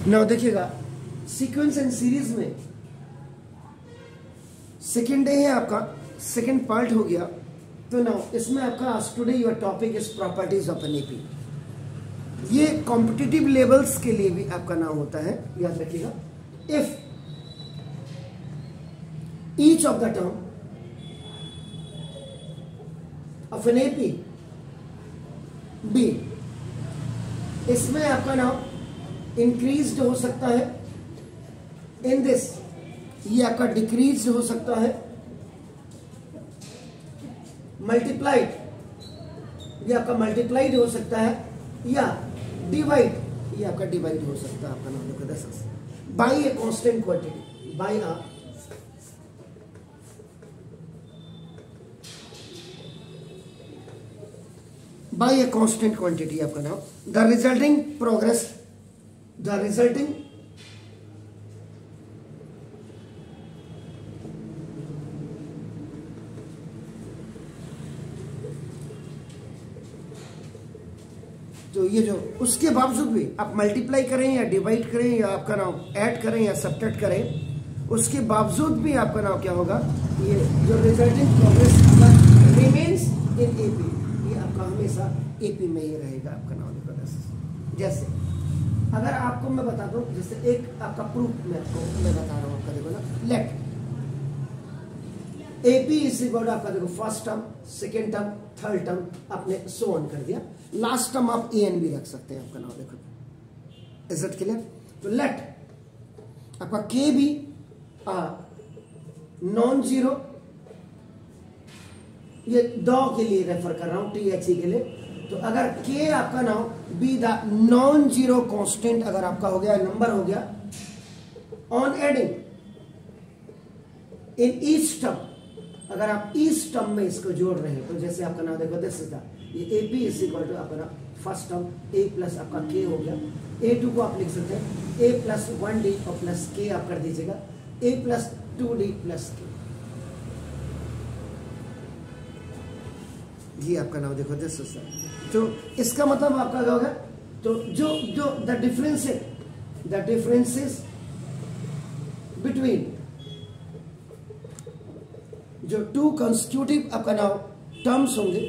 Now देखिएगा sequence and series में second day है आपका, सेकेंड पार्ट हो गया। तो नाउ इसमें आपका आज today your topic is properties of an AP. ये कॉम्पिटिटिव लेवल्स के लिए भी आपका नाम होता है, याद रखिएगा। If each of the term of an AP be, इसमें आपका नाम इंक्रीज्ड हो सकता है, इन दिस ये आपका डिक्रीज हो सकता है, मल्टीप्लाइड ये आपका मल्टीप्लाइड हो सकता है, या डिवाइड ये आपका डिवाइड हो सकता है। आपका नाम देखो दस by a constant quantity, by a constant quantity आपका नाम। The resulting progress, the resulting तो ये जो उसके बावजूद भी आप मल्टीप्लाई करें या डिवाइड करें या आपका नाम ऐड करें या सब्ट्रैक्ट करें, उसके बावजूद भी आपका नाम क्या होगा, ये जो resulting progress remains in AP, ये आपका हमेशा एपी में ही रहेगा। आपका नाम जैसे अगर आपको मैं बता दूं, जैसे एक आपका प्रूफ मैं बता रहा हूं आपका, देखो ना, let AP is equal to आपका देखो first term, second term, third term आपने सो ऑन कर दिया, लास्ट टर्म आप ए एन भी रख सकते हैं। आपका नाम देखो, इज इट क्लियर? तो लेट आपका के भी नॉन जीरो, ये दो के लिए रेफर कर रहा हूं, टीएचई के लिए। तो अगर के आपका नाम be the non zero constant अगर आपका हो गया, नंबर हो गया, on adding in each term, अगर आप ईच टर्म में इसको जोड़ रहे हैं, तो जैसे आपका नाम देखो दिस इज द, ये A B is equal to आपका फर्स्ट टर्म ए प्लस आपका के हो गया, ए टू को आप लिख सकते हैं ए प्लस 1d और प्लस के आप कर दीजिएगा ए प्लस 2d प्लस के, ये आपका नाम देखो दिस इज द। तो इसका मतलब आपका क्या होगा, तो जो जो द डिफरेंसेस बिटवीन जो टू कंस्टिट्यूटिव आपका नाम टर्म्स होंगे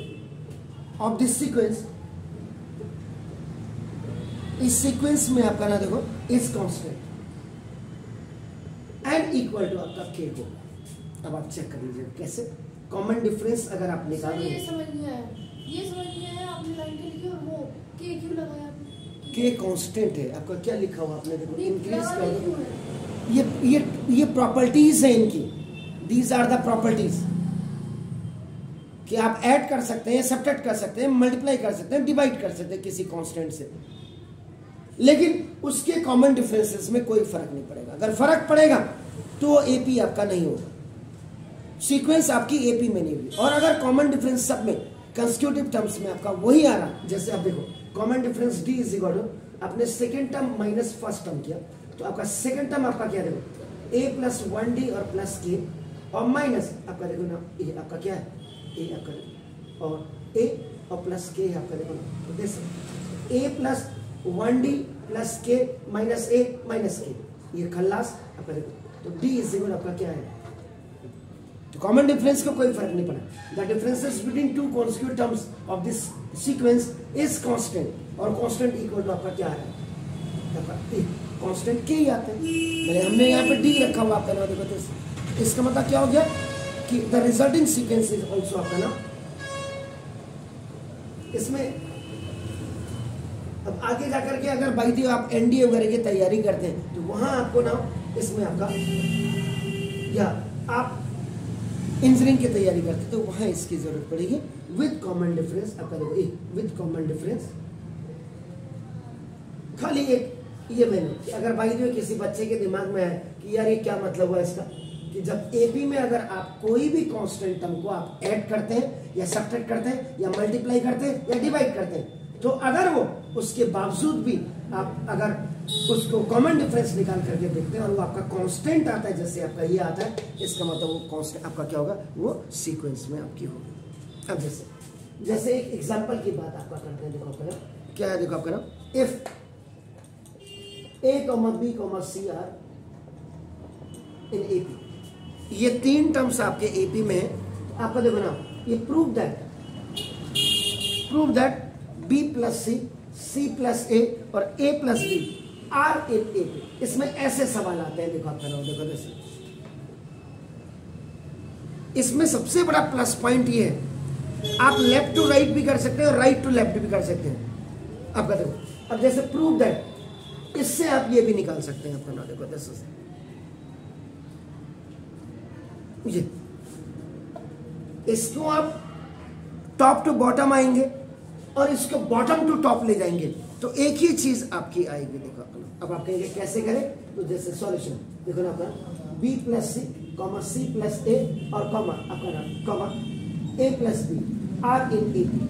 ऑफ दिस सीक्वेंस, इस सीक्वेंस में आपका ना देखो is constant and equal to आपका के होगा। अब आप चेक कर लीजिए कैसे कॉमन डिफरेंस अगर आप निकाल रहे हैं। ये समझ नहीं आया आपने लाइन के लिखी और वो के क्यों लगाया? के कांस्टेंट है आपका, क्या लिखा हुआ आपने देखो, इंक्रीज कर, ये प्रॉपर्टीज है इनकी, दीज आर द प्रॉपर्टीज कि आप ऐड कर सकते हैं, सब्ट्रैक्ट कर सकते हैं, मल्टीप्लाई कर सकते हैं, डिवाइड कर सकते हैं किसी कांस्टेंट से, लेकिन उसके कॉमन डिफरेंसेस में कोई फर्क नहीं पड़ेगा। अगर फर्क पड़ेगा तो एपी आपका नहीं होगा, सीक्वेंस आपकी एपी में नहीं होगी। और अगर कॉमन डिफरेंस सब में कंस्टिट्यूटिव टर्म्स में आपका वही आ रहा, जैसे आप देखो common difference D is equal to आपने second term minus first term किया, तो आपका सेकेंड टर्म आपका क्या देखो ए प्लस 1d और प्लस के, और माइनस आपका देखो ना ये आपका क्या है, ए आपका और ए और प्लस के आपका देखो ना, तो this A plus 1d plus के माइनस ए माइनस के, ये खल्लास आपका देखो। तो डी इज इक्वल आपका क्या है, तो कॉमन डिफरेंस का कोई फर्क नहीं पड़ा। The differences between two constitutive terms of this sequence is constant, और कांस्टेंट इक्वल टू आपका क्या है, आपका कांस्टेंट के ही आते हैं। हमने यहाँ पे डी रखा हुआ आपका नाम देखो, तो इसका मतलब क्या हो गया कि the resulting sequence is also आपका नाम। इसमें अब आगे जाकर के अगर बाई दी आप एनडीए वगैरह की तैयारी करते हैं, तो वहां आपको ना इसमें आपका, या आप इंजीनियरिंग की तैयारी करते हैं तो वहां इसकी जरूरत पड़ेगी विद कॉमन डिफरेंस। आपका देखो विद कॉमन डिफरेंस, खाली एक ये मैंने अगर बाई दी किसी बच्चे के दिमाग में है कि यार ये क्या मतलब हुआ इसका, कि जब एपी में अगर आप कोई भी कांस्टेंट टर्म को आप ऐड करते हैं या सब्ट्रैक्ट करते हैं या मल्टीप्लाई करते हैं या डिवाइड करते हैं, तो अगर वो उसके बावजूद भी आप अगर उसको कॉमन डिफरेंस निकाल करके देखते हैं और वो आपका कांस्टेंट आता है, जैसे आपका ये आता है, इसका मतलब वो कांस्टेंट आपका क्या होगा, वो सीक्वेंस में आपकी होगी। अब जैसे एक एग्जांपल की बात आपका करते हैं, देखो आपका क्या है, देखो आपका if A, B, C are in AP. ये 3 टर्म्स आपके एपी में है। आपका देखो ना, ये prove that B plus C plus A और A plus B are in AP. इसमें ऐसे सवाल आते हैं, देखो आपका देखो जैसे इसमें सबसे बड़ा प्लस पॉइंट ये है, आप लेफ्ट टू राइट भी कर सकते हैं और राइट टू लेफ्ट भी कर सकते हैं। आपका देखो अब जैसे प्रूव दैट, इससे आप ये भी निकाल सकते हैं। आपका ना देखो जैसे ये, इसको आप टॉप टू बॉटम आएंगे और इसको बॉटम टू टॉप ले जाएंगे तो एक ही चीज आपकी आएगी। देखो अब आप कहेंगे कैसे करें, तो जैसे सॉल्यूशन देखो ना आपका B प्लस C कॉमा C प्लस A और कॉमा आपका ना comma A plus B are in AP.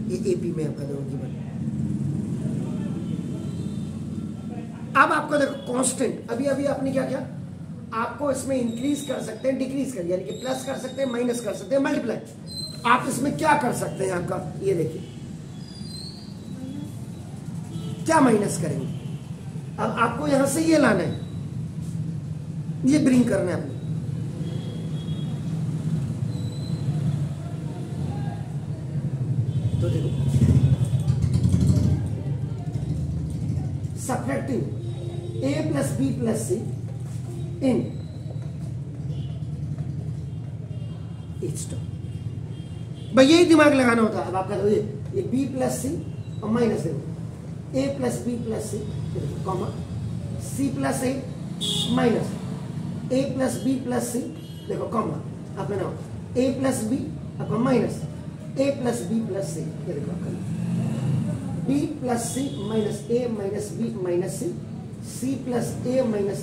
ये एपी में आपका देखो गिवन। अब आपको देखो कांस्टेंट, अभी आपने क्या किया, आपको इसमें इंक्रीज कर सकते हैं, डिक्रीज कर, यानी कि प्लस कर सकते हैं, माइनस कर सकते हैं, मल्टीप्लाई। आप इसमें क्या कर सकते हैं, आपका ये देखिए क्या माइनस करेंगे। अब आपको यहां से ये लाना है, ये ब्रिंग करना है आपने। तो देखो subtracting A plus B plus C in each term, भाई यही दिमाग लगाना होता है। अब आपका तो ये B प्लस C और माइनस देखो A plus B plus C कॉमा C plus A minus A plus B plus C देखो कॉमा आपका नाम A प्लस B आपका minus A plus B plus C, ये देखो आपका B plus C minus A minus B minus C, C plus A minus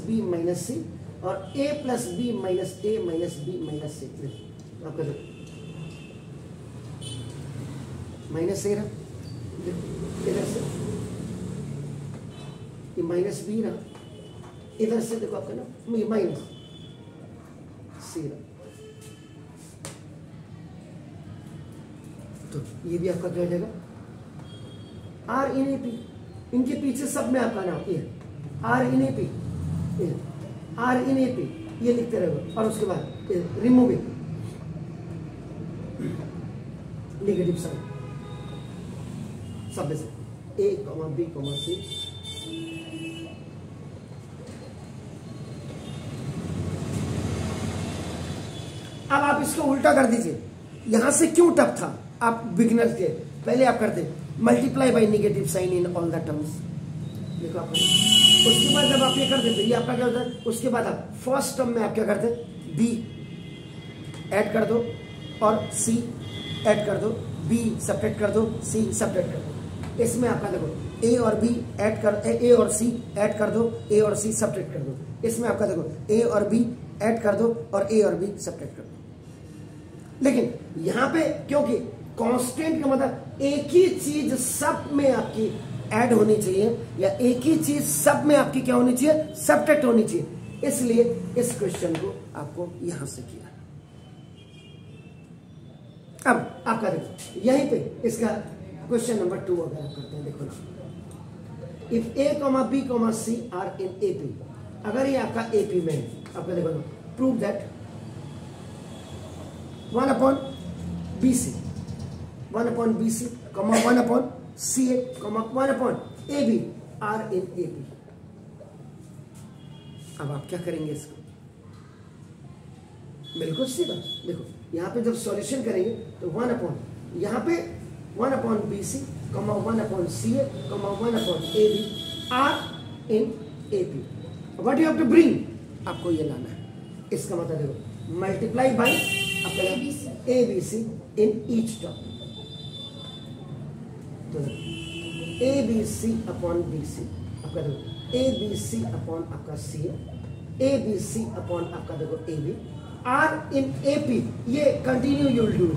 B minus C और A plus B minus A minus B minus C। आपका देखो minus A रहा इधर से, ये माइनस B रहा इधर से, देखो आपका ना ये माइनस C रहा। तो ये भी आपका क्या हो जाएगा आर इन एपी। इनके पीछे सब में आपका नाम ये are in AP, are in AP ये लिखते रहोगे और उसके बाद रिमूविंग नेगेटिव साइन सब में से A, B, C। अब आप इसको उल्टा कर दीजिए, यहां से क्यों टफ था, आप बिगिनर्स के पहले आप करते multiply by negative sign in all the terms. देखो आप उसके बाद जब आप ये कर देते, ये आपका क्या होता है, उसके बाद आप फर्स्ट टर्म में आप क्या करते B ऐड कर दो और C ऐड कर दो, B सब्ट्रैक्ट कर दो, C सब्ट्रैक्ट कर दो। इसमें आपका देखो A और B ऐड कर, A और C ऐड कर दो, A और C सब्ट्रैक्ट कर दो। इसमें आपका देखो A और B ऐड कर दो और A और B सब्ट्रैक्ट कर दो। लेकिन यहां पे क्योंकि कांस्टेंट का मतलब एक ही चीज सब में आपकी ऐड होनी चाहिए या एक ही चीज सब में आपकी क्या होनी चाहिए, सब्ट्रैक्ट होनी चाहिए, इसलिए इस क्वेश्चन को आपको यहां से किया। अब आपका देखो यहीं पे इसका क्वेश्चन नंबर 2 अगर आप करते हैं, देखो ना, if A, B, C are in AP, अगर ये आपका AP में है, आपका देखो ना, prove that 1/BC 1/BC, 1/CA, 1/AB are in AP। अब आप क्या करेंगे इसको, बिल्कुल सीधा देखो, यहां पे जब सॉल्यूशन करेंगे तो 1/, यहां पे 1/BC, 1/CA, 1/AB are in AP। What you have to bring, आपको ये लाना है। इसका मतलब देखो multiply by ABC in each term. तो ABC अपॉन BC आपका देखो ABC अपॉन आपका CA, ABC अपॉन आपका देखो AB आर इन AP। ये कंटिन्यू यू विल डू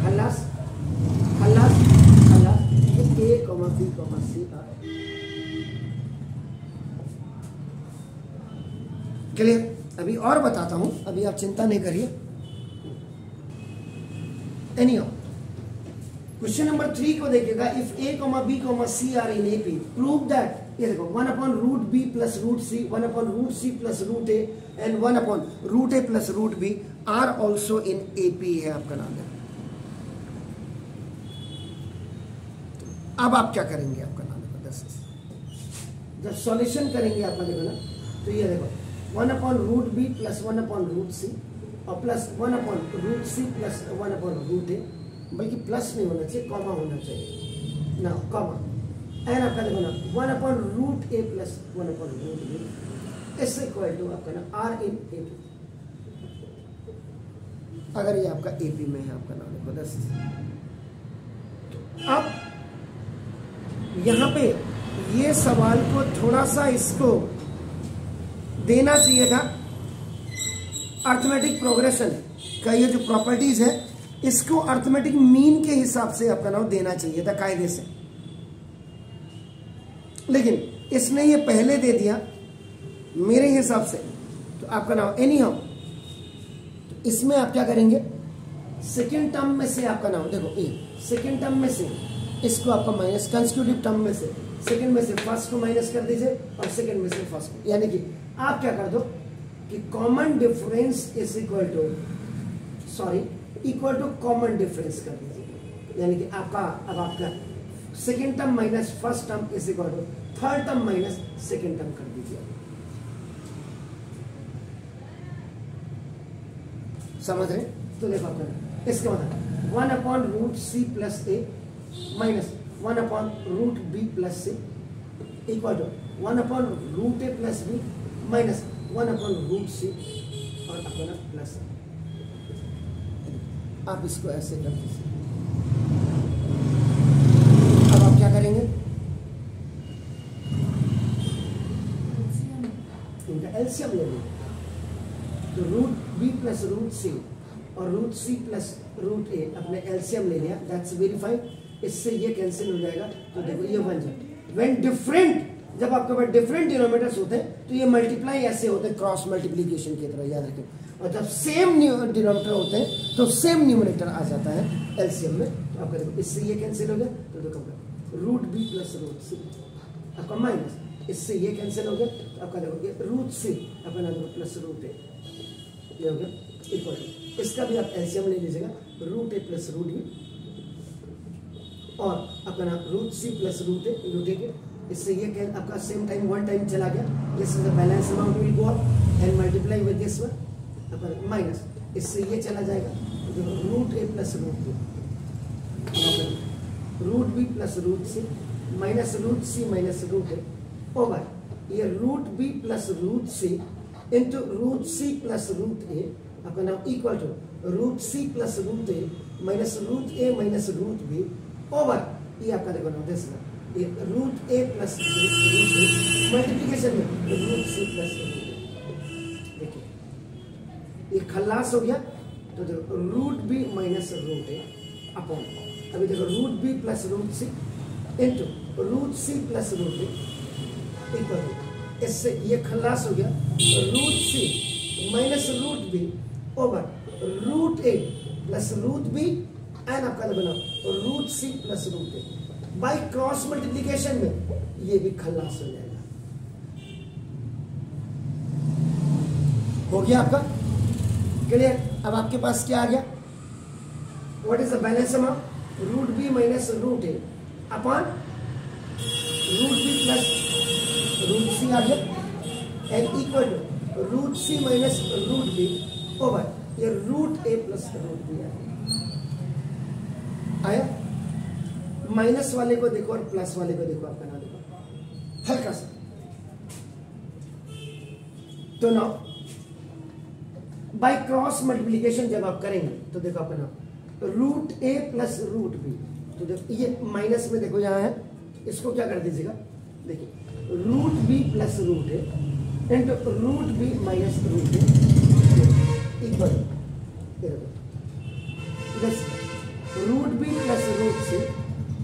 खल्लास खल्लास खल्लास, A, B, C are. Clear? अभी और बताता हूं, अभी आप चिंता नहीं करिए। एनीहाउ क्वेश्चन नंबर 3 को देखिएगा, if a, b, c are in AP, prove that, ये देखो 1/√b plus √c, 1/√c plus √a and 1/√a plus √b are also in AP है आपका नाम है। अब आप क्या करेंगे, आपका नाम है 10 जब सॉल्यूशन करेंगे आपका देखो ना, तो ये देखो 1/√b प्लस 1/√c और प्लस 1/√c प्लस 1/√a, बल्कि प्लस नहीं होना चाहिए, कॉमा होना चाहिए ना, कॉमा एंड आपका देखो ना 1/√a plus 1/√b is equal to आपका ना आर इन AP। अगर ये आपका AP में है आपका नाम देखो 10। तो अब यहां पे ये सवाल को थोड़ा सा इसको देना चाहिए था, अर्थमेटिक प्रोग्रेशन का ये जो प्रॉपर्टीज है इसको अर्थमेटिक मीन के हिसाब से आपका नाम देना चाहिए था कायदे से, लेकिन इसने ये पहले दे दिया मेरे हिसाब से। तो आपका नाम एनी हाउ, तो इसमें आप क्या करेंगे, सेकेंड टर्म में से आपका नाम देखो ए, सेकेंड टर्म में से इसको आपका माइनस, कंसेक्यूटिव टर्म में से सेकेंड में से फर्स्ट को माइनस कर दीजिए और सेकेंड में से फर्स्ट को, यानी कि आप क्या कर दो कि common difference is equal to common difference कर दीजिए, यानी कि आपका अब आपका second term minus first term is equal to third term minus second term कर दीजिए। समझ रहे? तो देखो आपका इसका मतलब 1/√c plus a minus 1/√b plus c equal to 1/√a plus b minus 1/√c और अपना प्लस। आप इसको ऐसे कर दीजिए। अब आप क्या करेंगे, इनका एलसीएम ले लेंगे, तो √b प्लस √c और √c प्लस √a अपने एलसीएम ले लिया, दैट्स वेरीफाइड। इससे ये कैंसिल हो जाएगा, तो देखो ये बन जाए व्हेन डिफरेंट, जब आपके पास डिफरेंट डिनोमिनेटर्स होते हैं तो ये मल्टीप्लाई ऐसे होते हैं क्रॉस मल्टीप्लिकेशन की तरह, याद रखें। और जब सेम डिनोमिनेटर होते हैं तो सेम न्यूमरेटर आ जाता है एलसीएम में। तो आपका देखो इससे ये कैंसिल हो गया, तो देखो √b प्लस √c आपका माइनस, इससे ये कैंसिल हो गया, तो आपका देखो ये √c अपना देखो प्लस √a ये हो गया इक्वल टू, इसका भी आप एलसीएम ले लीजिएगा √a प्लस √b और अपना √c प्लस √a के, इससे ये क्या आपका सेम टाइम वन टाइम चला गया, this is the balance amount will go up and multiply with this one अपन माइनस, इससे ये चला जाएगा, तो √a plus √b √b plus √c minus √c minus √a over ये √b plus √c into √c plus √a आपका नाम equal to √c plus √a minus √a minus √b over ये आपका देखो ना दिस ये √a प्लस √a मल्टीप्लिकेशन में √c plus √a, देखिए ये खल्लास हो गया, तो देखो √b माइनस √a अपॉन, अभी देखो √b plus √c into √c plus √a equal to, इससे ये खल्लास हो गया √c minus √b over √a plus √b and आपका बना √c plus √a by cross multiplication में ये भी खल्लास हो जाएगा। हो गया आपका क्लियर? अब आपके पास क्या आ गया, what is the balance amount, √b minus √a upon √b plus √c आ गया and equal to √c minus √b over ये √a प्लस √b आया। माइनस वाले को देखो और प्लस वाले को देखो, आपका नाम देखो हल्का सा, तो नाउ बाय क्रॉस मल्टीप्लिकेशन जब आप करेंगे तो देखो आपका नाम √a प्लस √b, तो देखो ये माइनस में देखो यहां है, इसको क्या कर दीजिएगा, देखिए √b plus √a into √b minus √a equal √b plus √c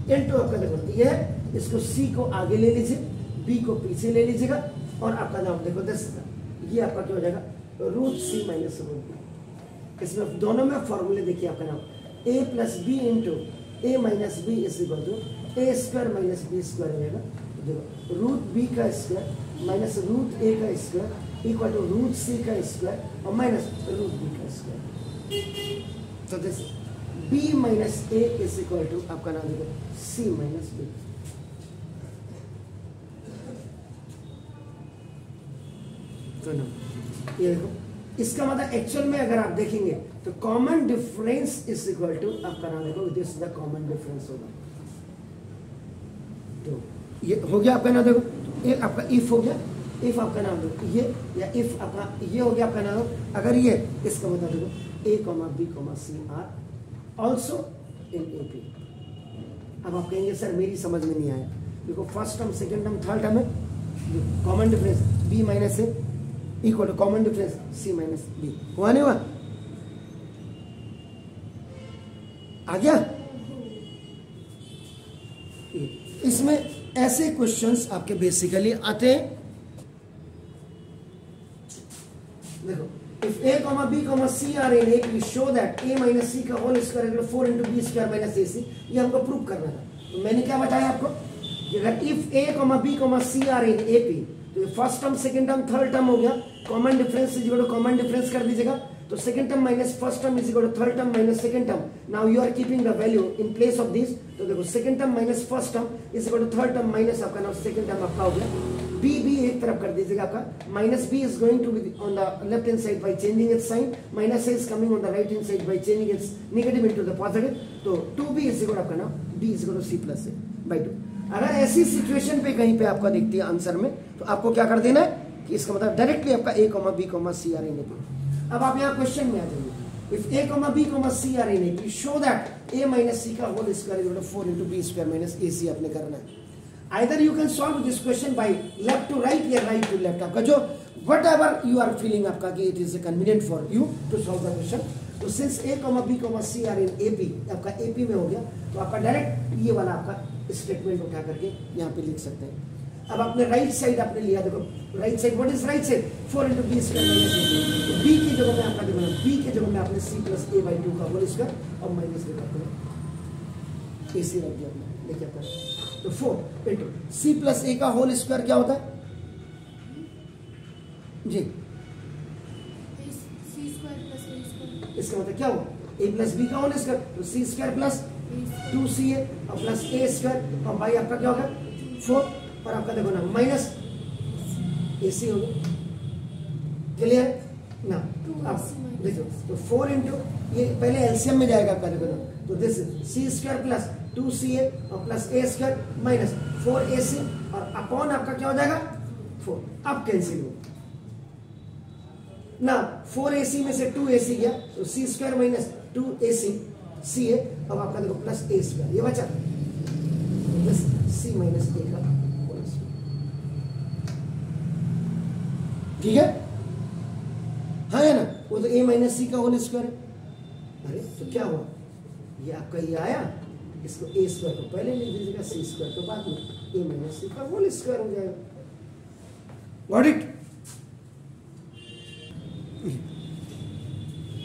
into आपका देखो ये इसको c को आगे ले लीजिए, b को पीछे ले लीजिएगा और आपका नाम देखो 10, ये आपका क्या हो जाएगा √c माइनस √b। इसमें दोनों में फॉर्मूले देखिए, आपका नाम a plus b into A minus B is equal to A square minus B square हो जाएगा। देखो रूट बी का स्क्वायर माइनस रूट ए का square equal to root C का स्क्वायर और माइनस रूट बी का स्क्वायर। तो this B minus A is equal to आपका नाम देखो सी माइनस बी। तो ये देखो इसका मतलब एक्चुअल में अगर आप देखेंगे तो common difference is equal to आपका नाम देखो this is the common difference होगा। तो ये हो गया आपका नाम देखो, एक आपका इफ हो गया, इफ आपका नाम देखो ये, या इफ आपका ये हो गया आपका नाम। अगर ये इसका मतलब देखो A comma B comma C are also in A P. अब आप कहेंगे सर मेरी समझ में नहीं आया। देखो first term second term third term है, common difference B minus A equal to common difference C minus B. हुआ नहीं हुआ? आ गया? इसमें ऐसे क्वेश्चंस आपके बेसिकली आते हैं। देखो if a comma b comma c are in A, we show that a minus c का whole square equal 4 into b square minus ac। ये हमको प्रूव करना था। तो मैंने क्या बताया आपको कि अगर if a comma b comma c are in AP, तो first term second term third term हो गया, common difference is equal to common difference कर दीजिएगा। तो second term minus first term is equal to third term minus second term. Now you are keeping the value in place of this. तो देखो second term minus first term is equal to third term minus आपका now second term आपका हो गया। b भी एक तरफ कर दीजिएगा आपका, minus b is going to be on the left hand side by changing its sign, minus a is coming on the right hand side by changing its negative into the positive. तो 2b is equal आपका now b is equal to c plus a by 2। अगर ऐसी situation पे कहीं पे आपका दिखती है आंसर में, तो आपको क्या कर देना है कि इसका मतलब डायरेक्टली आपका a comma b comma c are in AP। अब आप यहाँ क्वेश्चन में आ जाइए। If a comma b comma c are in AP, show that a minus c का whole square is equal to 4 into b square minus ac आपने करना है। Either you can solve this question by left to right या right to left, आपका जो whatever you are feeling आपका कि it is convenient for you to solve the question। तो since a comma b comma c are in AP, आपका AP में हो गया, तो आपका डायरेक्ट ये वाला आपका स्टेटमेंट उठा करके यहाँ पे लिख सकते हैं। अब आपने राइट साइड आपने लिया, देखो right side what is right side 4 into b square minus ac। b की जगह में आपका देखो b की जगह में आपने c प्लस a by 2 का होल स्क्वायर और माइनस में आपने ac रख दिया आपने, देखिए आपका तो 4 into c प्लस a का होल स्क्वायर क्या होता है जी? c square plus a square. इसका मतलब क्या हुआ a प्लस b का होल स्क्वायर, तो c स्क्वायर प्लस 2ca और प्लस a स्क्वायर और बाई आपका क्या होगा 4 और आपका देखो ना माइनस AC हो गया। क्लियर ना? अब देखो तो 4 इंटू ये पहले एलसीएम में जाएगा आपका, देखो ना तो this c square plus 2ca और plus a square minus 4ac और अपॉन आपका क्या हो जाएगा 4। अब कैंसिल हो ना, 4ac में से 2ac गया तो c square minus 2ac ca अब आपका देखो प्लस a स्क्वायर ये बचा प्लस c माइनस a का। ठीक है? हाँ है ना? वो तो a माइनस सी का होल स्क्वायर है। अरे तो क्या हुआ, ये आपका ये आया, इसको a स्क्वायर को पहले लिख दीजिएगा, c स्क्वायर को बाद में, a माइनस सी का होल स्क्वायर हो जाएगा। Got it?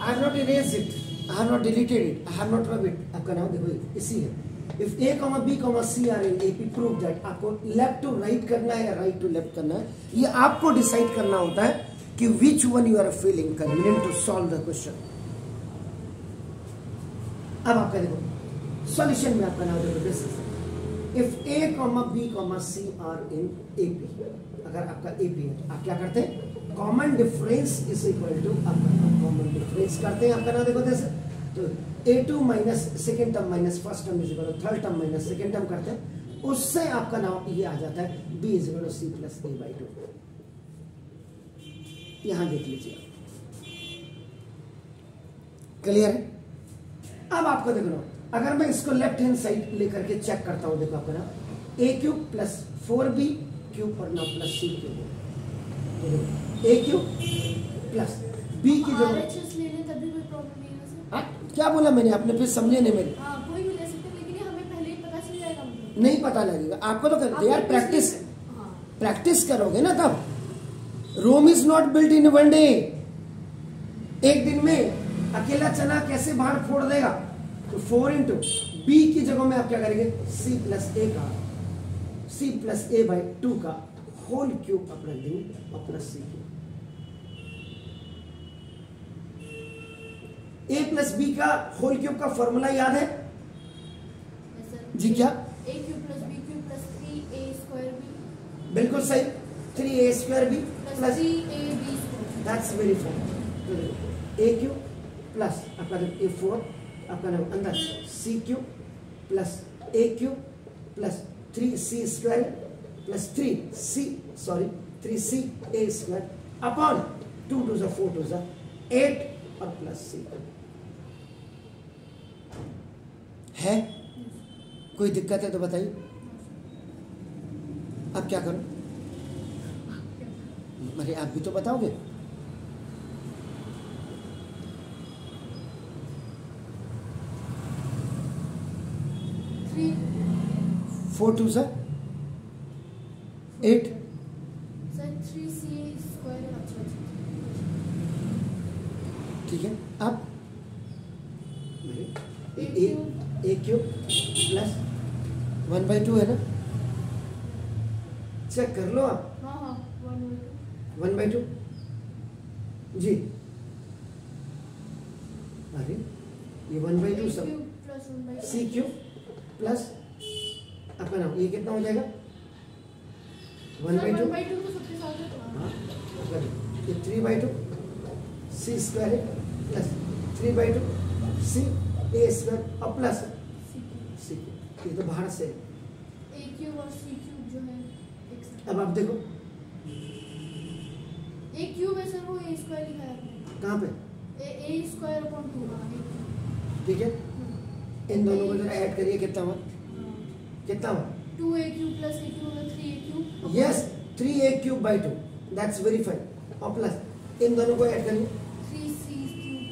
I have not erased it, I have not deleted it, I have not rub it. आपका नाम देखो इसी है। If a comma b comma c are in AP, prove that आपको left to right करना है या right to left करना है, ये आपको डिसाइड करना होता है कि which one you are feeling convenient to solve the question। अब आपका देखो सॉल्यूशन में आपका नाम देखो this is if a comma b comma c are in AP, अगर आपका AP है तो आप क्या करते हैं common difference is equal to आपका कॉमन डिफरेंस करते हैं। आपका नाम देखो जैसे तो a2 minus second term minus first term is equal to third term minus second term करते हैं, उससे आपका नाम ये आ जाता है b is equal to c plus a by 2। यहां देख लीजिए, क्लियर है? अब आपको देखो ना, अगर मैं इसको लेफ्ट हैंड साइड लेकर के चेक करता हूं, देखो आपका नाम a cube plus 4b cube और ना plus c cube, a cube plus b की जगह क्या बोला मैंने, आपने फिर समझे नहीं मेरे? कोई भी ले सकते हैं, लेकिन हमें पहले ही पता चल जाएगा। नहीं पता लगेगा आपको, तो करते यार प्रैक्टिस, प्रैक्टिस करोगे ना तब। Rome is not built in one day. एक दिन में अकेला चना कैसे बाहर फोड़ देगा? तो 4 इंटू बी की जगह में आप क्या करेंगे, सी प्लस ए का सी प्लस ए बाई 2 का होल क्यूब आप रख देंगे और plus C cube. A plus B का होल क्यूब का फॉर्मूला याद है जी? क्या? A cube plus B cube plus 3a square B. बिल्कुल सही, 3a square B plus 3ab square. That's very fine. A cube plus आपका A4 आपका नाम अंदर C cube plus A cube plus 3c square plus 3c a square upon 2 2 4 2 8 और plus सी। है कोई दिक्कत है तो बताइए, अब क्या करूं? अरे आप भी तो बताओगे। 4 2 8 सर 3ca स्क्वायर। अच्छा ठीक है। अब ए क्यूब प्लस 1/2 है ना, चेक कर लो आप। हाँ 1/2 जी। अरे ये 1/2 सब सी क्यूब प्लस अपना नाम ये कितना हो जाएगा 1/2 तो सबके साथ है। हाँ, ये 3/2 सी स्क्वायर है प्लस 3/2 सी ए स्क्वायर और प्लस सी क्यूब। ये तो बाहर से ए क्यूब और सी क्यूब जो है एक साथ। अब आप देखो ए क्यूब है सर, वो ए स्क्वायर लिखा है आपने। कहाँ पे ए स्क्वायर अपॉन 2। ठीक है, इन दोनों को जरा ऐड करिए, कितना हुआ? कितना हुआ? 2a cube plus a cube होगा 3a cube. Yes 3a cube by 2 that's very fine और प्लस इन दोनों को ऐड करिए 3c क्यूब।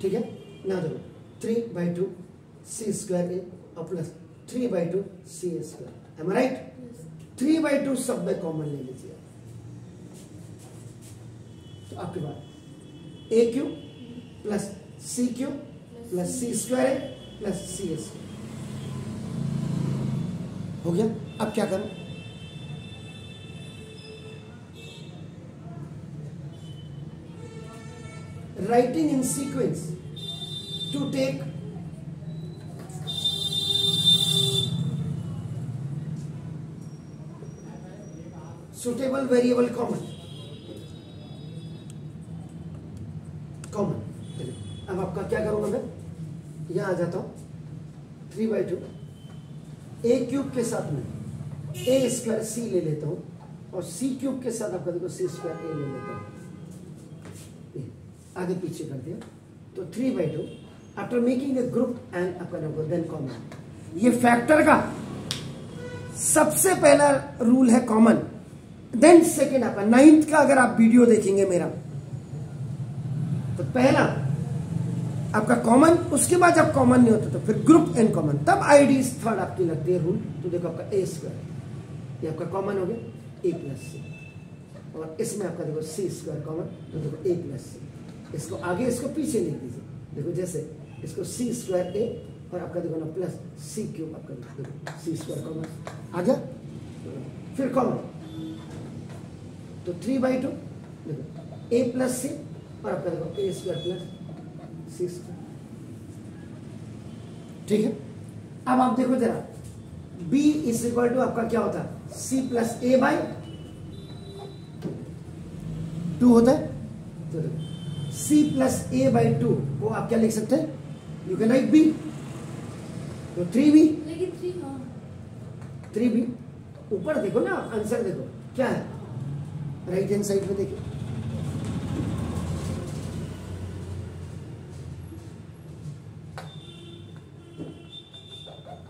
ठीक है ना, देखो 3/2 सी स्क्वायर ए और plus 3/2 C square. Am I right? 3/2 सब में कॉमन ले लीजिए तो आपके पास A cube plus C cube plus C square plus C square हो गया। अब क्या करूं? Writing in sequence to take suitable variable common. अब आपका क्या करूंगा मैं, यहां आ जाता हूं 3/2 ए क्यूब के साथ में ए स्क्वायर सी ले लेता हूं और सी क्यूब के साथ आपका देखो सी स्क्वायर ए ले लेता हूं, आगे पीछे कर दिया तो 3/2 after making a group and आपका देखो देन कॉमन। ये फैक्टर का सबसे पहला रूल है कॉमन, देन सेकेंड आपका 9th का अगर आप वीडियो देखेंगे मेरा तो पहला आपका कॉमन, उसके बाद जब कॉमन नहीं होता तो फिर ग्रुप एंड कॉमन, तब आईडी थर्ड आपकी लगती है रूल। तो देखो आपका ए स्क्वायर ये आपका कॉमन हो गया ए प्लस सी और इसमें आपका देखो सी स्क्वायर कॉमन तो देखो ए प्लस सी। इसको आगे इसको पीछे लिख दीजिए, देखो जैसे इसको सी स्क्वायर ए और आपका देखो ना प्लस सी क्यूब आपका देखो सी स्क्वायर कॉमन आ गया, फिर कॉमन तो 3/2 देखो ए प्लस सी और आपका देखो ए स्क्वायर प्लस सी स्क्वायर। ठीक है, अब आप देखो जरा b इज इक्वल टू आपका क्या होता है c प्लस ए बाई 2 होता है। तो देखो c प्लस ए बाई 2 को आप क्या लिख सकते हैं, यू कैन राइट b तो 3b, लेकिन 3b ऊपर देखो ना, आंसर देखो क्या है राइट हैंड साइड में देखिए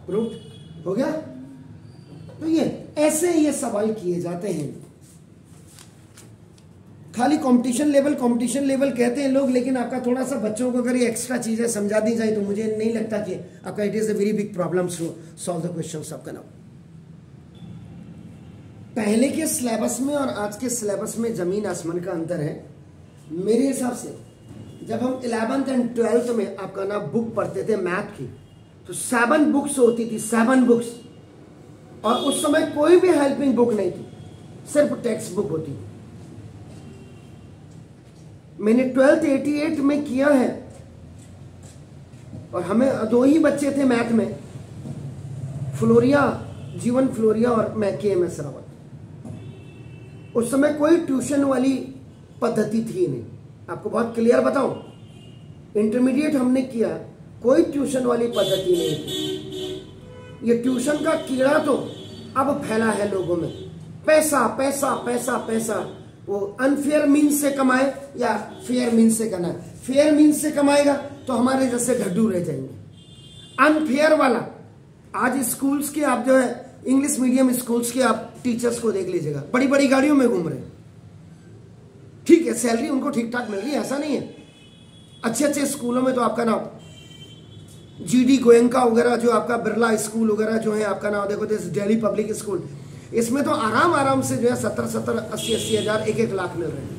रूट हो गया। तो ये ऐसे ये सवाल किए जाते हैं, खाली कंपटीशन लेवल कहते हैं लोग, लेकिन आपका थोड़ा सा बच्चों को अगर ये एक्स्ट्रा चीजें समझा दी जाए तो मुझे नहीं लगता कि आपका it is a very big problem to solve the questions आपका नाउ। पहले के सिलेबस में और आज के सिलेबस में जमीन आसमान का अंतर है। मेरे हिसाब से जब हम 11th एंड 12th में आपका ना बुक पढ़ते थे मैथ की, तो 7 बुक्स होती थी, 7 बुक्स, और उस समय कोई भी हेल्पिंग बुक नहीं थी, सिर्फ टेक्स्ट बुक होती थी। मैंने 12th 88 में किया है, और हमें 2 ही बच्चे थे मैथ में, फ्लोरिया, जीवन फ्लोरिया और मैं KMS रावत। उस समय कोई ट्यूशन वाली पद्धति थी नहीं। आपको बहुत क्लियर बताऊं, इंटरमीडिएट हमने किया, कोई ट्यूशन वाली पद्धति नहीं थी। ये ट्यूशन का कीड़ा तो अब फैला है लोगों में, पैसा पैसा पैसा पैसा। वो अनफेयर मीन्स से कमाए या फेयर मीन्स से करना है। फेयर मीन्स से कमाएगा तो हमारे जैसे ढड्डू रह जाएंगे। अनफेयर वाला, आज स्कूल्स के आप जो है इंग्लिश मीडियम स्कूल्स के आप टीचर्स को देख लीजिएगा, बड़ी बड़ी गाड़ियों में घूम रहे हैं। ठीक है, सैलरी उनको ठीक ठाक मिल रही है, ऐसा नहीं है। अच्छे अच्छे स्कूलों में तो आपका नाम GD गोयंका वगैरह, जो आपका बिरला स्कूल वगैरह जो है आपका नाम, देखो दिल्ली पब्लिक स्कूल, इसमें तो आराम से जो है 70-70, 80-80 हजार, 1-1 लाख मिल रहे हैं।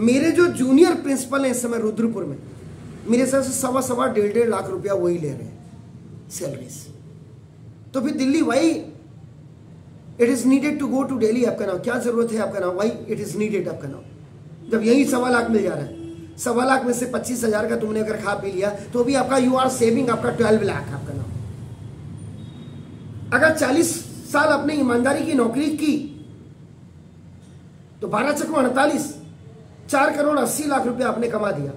मेरे जो जूनियर प्रिंसिपल हैं इस समय रुद्रपुर में, मेरे हिसाब से 1.25 1.5 लाख रुपया वही ले रहे हैं सैलरीज। तो फिर Delhi, why it is needed to go to Delhi? आपका नाम क्या जरूरत है? आपका नाम वाई इट इज नीडेड? आपका नाम जब यही 1.25 लाख मिल जा रहा है, 1.25 लाख में से 25,000 का तुमने अगर खा पी लिया तो भी आपका यू आर सेविंग आपका 12 लाख। आपका नाम अगर 40 साल आपने ईमानदारी की नौकरी की तो 12 चक्को 48, 4 करोड़ 80 लाख रुपया आपने कमा दिया।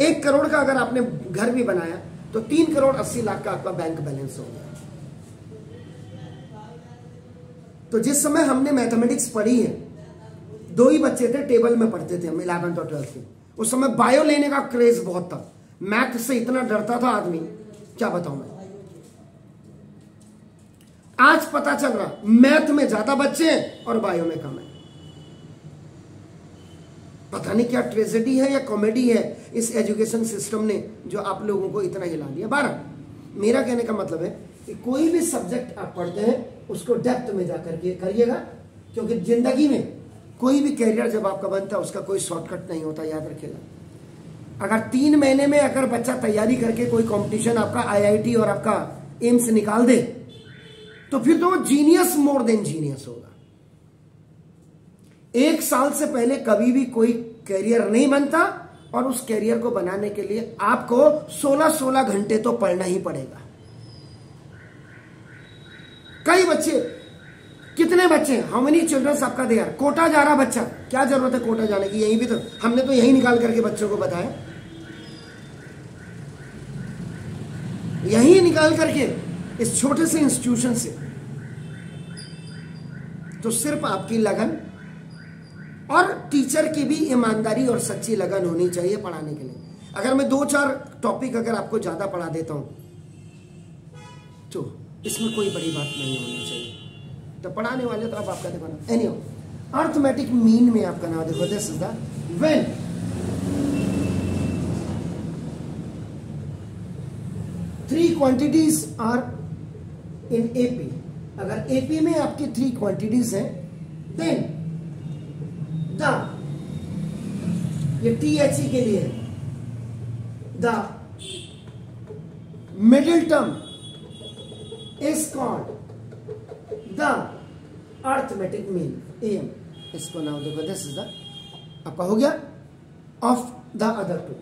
1 करोड़ का अगर आपने घर भी बनाया तो 3 करोड़ 80 लाख का आपका बैंक बैलेंस हो गया। तो जिस समय हमने मैथमेटिक्स पढ़ी है, 2 ही बच्चे थे टेबल में पढ़ते थे हम 11th और 12th के। उस समय बायो लेने का क्रेज बहुत था, मैथ से इतना डरता था आदमी, क्या बताऊं मैं। आज पता चल रहा मैथ में ज्यादा बच्चे हैं और बायो में कम है। पता नहीं क्या ट्रेजेडी है या कॉमेडी है इस एजुकेशन सिस्टम ने जो आप लोगों को इतना हिला दिया। 12, मेरा कहने का मतलब है कि कोई भी सब्जेक्ट आप पढ़ते हैं उसको डेप्थ में जाकर के करिएगा, क्योंकि जिंदगी में कोई भी कैरियर जब आपका बनता है उसका कोई शॉर्टकट नहीं होता, याद रखिएगा। अगर 3 महीने में अगर बच्चा तैयारी करके कोई कंपटीशन आपका IIT और आपका एम्स निकाल दे तो फिर तो जीनियस मोर देन जीनियस होगा। 1 साल से पहले कभी भी कोई कैरियर नहीं बनता, और उस कैरियर को बनाने के लिए आपको 16-16 घंटे तो पढ़ना ही पड़ेगा। कई बच्चे, कितने बच्चे, हाउ मेनी चिल्ड्रंस आपका देयर, कोटा जा रहा बच्चा, क्या जरूरत है कोटा जाने की? यहीं भी तो हमने तो यही निकाल करके बच्चों को बताया, यही निकाल करके इस छोटे से इंस्टीट्यूशन से। तो सिर्फ आपकी लगन और टीचर की भी ईमानदारी और सच्ची लगन होनी चाहिए पढ़ाने के लिए। अगर मैं 2-4 टॉपिक अगर आपको ज्यादा पढ़ा देता हूं तो इसमें कोई बड़ी बात नहीं होनी चाहिए, तो पढ़ाने वाले तो आपका देखो ना। एनीवे, अर्थमेटिक मीन में आपका नाम देखो, this is the when three quantities are in AP। अगर AP में आपकी 3 क्वांटिटीज हैं, देन द, ये THE के लिए the middle term is called the arithmetic mean, AM। इसको नाम देखो, दिस इज द आपका हो गया ऑफ द अदर 2।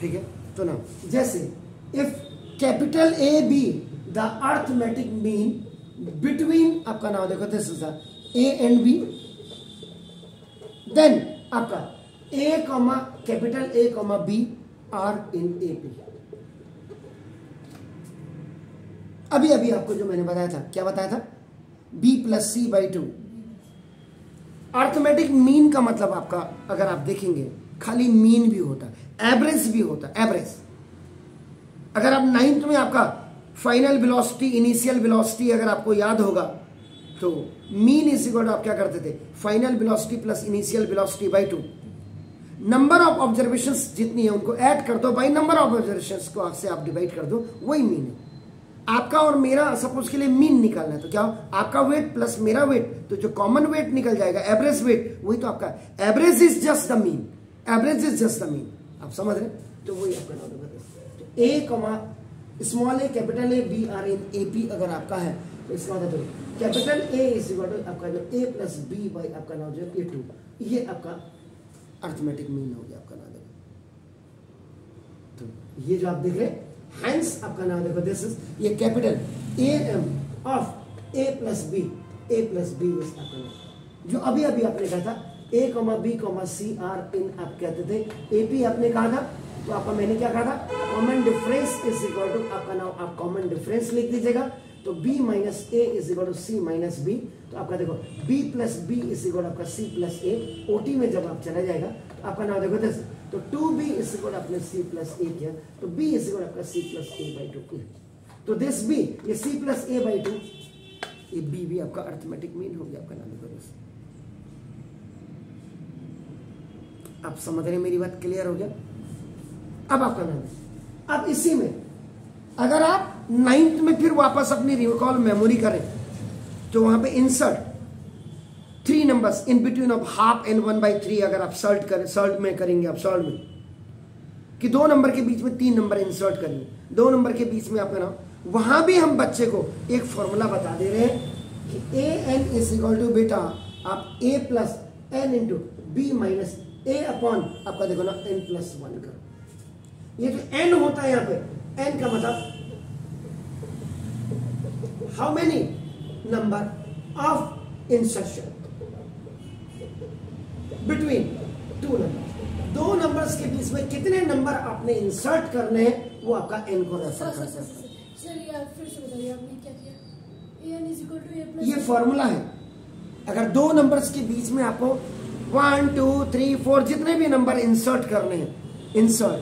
ठीक है, तो ना जैसे if capital AB the arithmetic mean between, आपका नाम देखो, this is the A and B, then आपका capital A, B are in AP। अभी आपको जो मैंने बताया था, क्या बताया था? B + C/2। अर्थमेटिक मीन का मतलब आपका, अगर आप देखेंगे, खाली मीन भी होता है, एवरेज भी होता है। एवरेज, अगर आप 9th में आपका फाइनल वेलोसिटी, इनिशियल वेलोसिटी अगर आपको याद होगा तो मीन इज इक्वल टू आप क्या करते थे, final velocity plus initial velocity by 2। Number of observations जितनी है उनको ऐड कर दो बाई नंबर ऑफ ऑब्जर्वेशंस को आपसे आप डिवाइड कर दो, वही मीन है। आपका और मेरा सपोज के लिए मीन निकालना है, तो क्या हो, आपका वेट प्लस मेरा वेट, तो जो कॉमन वेट निकल जाएगा, एवरेज वेट, वही तो आपका average is just the mean, average is just the mean. आप समझ रहे, तो वही आपका नाम होगा। तो A comma small A capital A B are in A P अगर आपका है, तो इसका मतलब capital A is equal to आपका जो ए प्लस बी बाई आपका नाम जो ए टू, ये आपका अर्थमेटिक मीन हो गया आपका नाम। तो ये जो आप देख रहे हैं, हैंस आपका नाम देखो, दिस इज ये capital A M of A plus B is आपका नाम, जो अभी अभी आपने कहा था A comma B comma C are in आप कहते थे, ए पी आपने कहा था, तो आपका मैंने क्या कहा था, common difference is equal to आपका नाम, आप कॉमन डिफरेंस लिख दीजिएगा, तो b minus A is equal to C minus B, तो आपका देखो b plus B is equal आपका c प्लस ए, ओटी में जब आप चला जाएगा तो आपका नाम देखो दिस, तो 2b इज इक्वल आपने c प्लस ए किया, तो b इज इक्वल आपका c प्लस ए बाई 2, तो दिस b ये c प्लस ए बाई 2, ये b भी आपका अर्थमेटिक मीन हो गया आपका नाम देखो दिस। आप समझ रहे, मेरी बात क्लियर हो गया। अब आपका नाम, अब इसी में अगर आप 9th में फिर वापस अपनी रिकॉल मेमोरी करें, तो वहां पे insert 3 numbers in between of half and 1/3 अगर आप सॉल्ट में करेंगे, आप सॉल्ट में कि 2 नंबर के बीच में 3 नंबर इंसर्ट करेंगे, 2 नंबर के बीच में आपका नाम, वहां भी हम बच्चे को एक फॉर्मूला बता दे रहे हैं कि A N is equal to बेटा आप A plus N into B minus A upon आपका देखो ना एन प्लस 1 करो। ये जो एन होता है यहाँ पे, एन का मतलब how many number of insertion between 2 number, 2 numbers के बीच में कितने नंबर आपने इंसर्ट करने हैं, वो आपका एन को रेफर करता है। चलिए आप फिर से बताइए आपने क्या किया, N is equal to A plus, ये फॉर्मूला है। अगर 2 नंबर्स के बीच में आपको 1 2 3 4 जितने भी नंबर इंसर्ट करने हैं, इंसर्ट,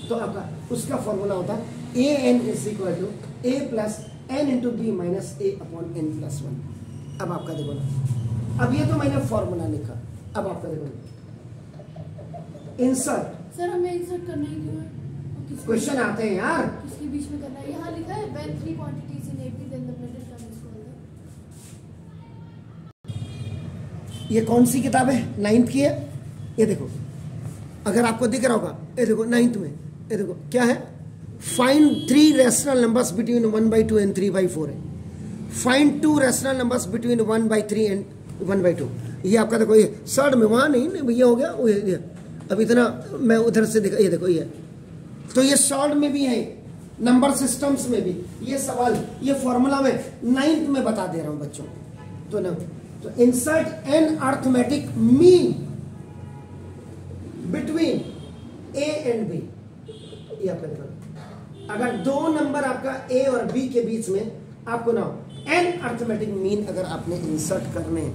तो आपका उसका फॉर्मूला होता है A N is equal to A plus N into B minus A upon N plus 1। अब आपका देखो ना, अब ये तो मैंने फॉर्मूला लिखा, अब आपका देखो इंसर्ट, सर हमें इंसर्ट करना ही क्यों है, क्वेश्चन आते हैं यार, किसके बीच में करना है, यहाँ लिखा है when 3 quantities in AP then the middle term is called। ये कौन सी किताब है, 9th की है। ये देखो अगर आपको दिख रहा होगा, ये देखो 9th में, ये देखो क्या है, find 3 rational numbers between 1/2 and 3/4 है, find 2 rational numbers between 1/3 and 1/2। ये आपका देखो, ये शर्ट में वहां नहीं, ये हो गया, ये अब इतना मैं उधर से दिखा, ये देखो ये, तो ये शॉर्ट में भी है, नंबर सिस्टम्स में भी ये सवाल, ये फॉर्मूला में 9th में बता दे रहा हूं बच्चों। तो ना, तो insert an arithmetic mean between A and B, ये आपका देखो, अगर 2 नंबर आपका ए और बी के बीच में आपको ना एन अर्थमेटिक मीन अगर आपने इंसर्ट करने हैं,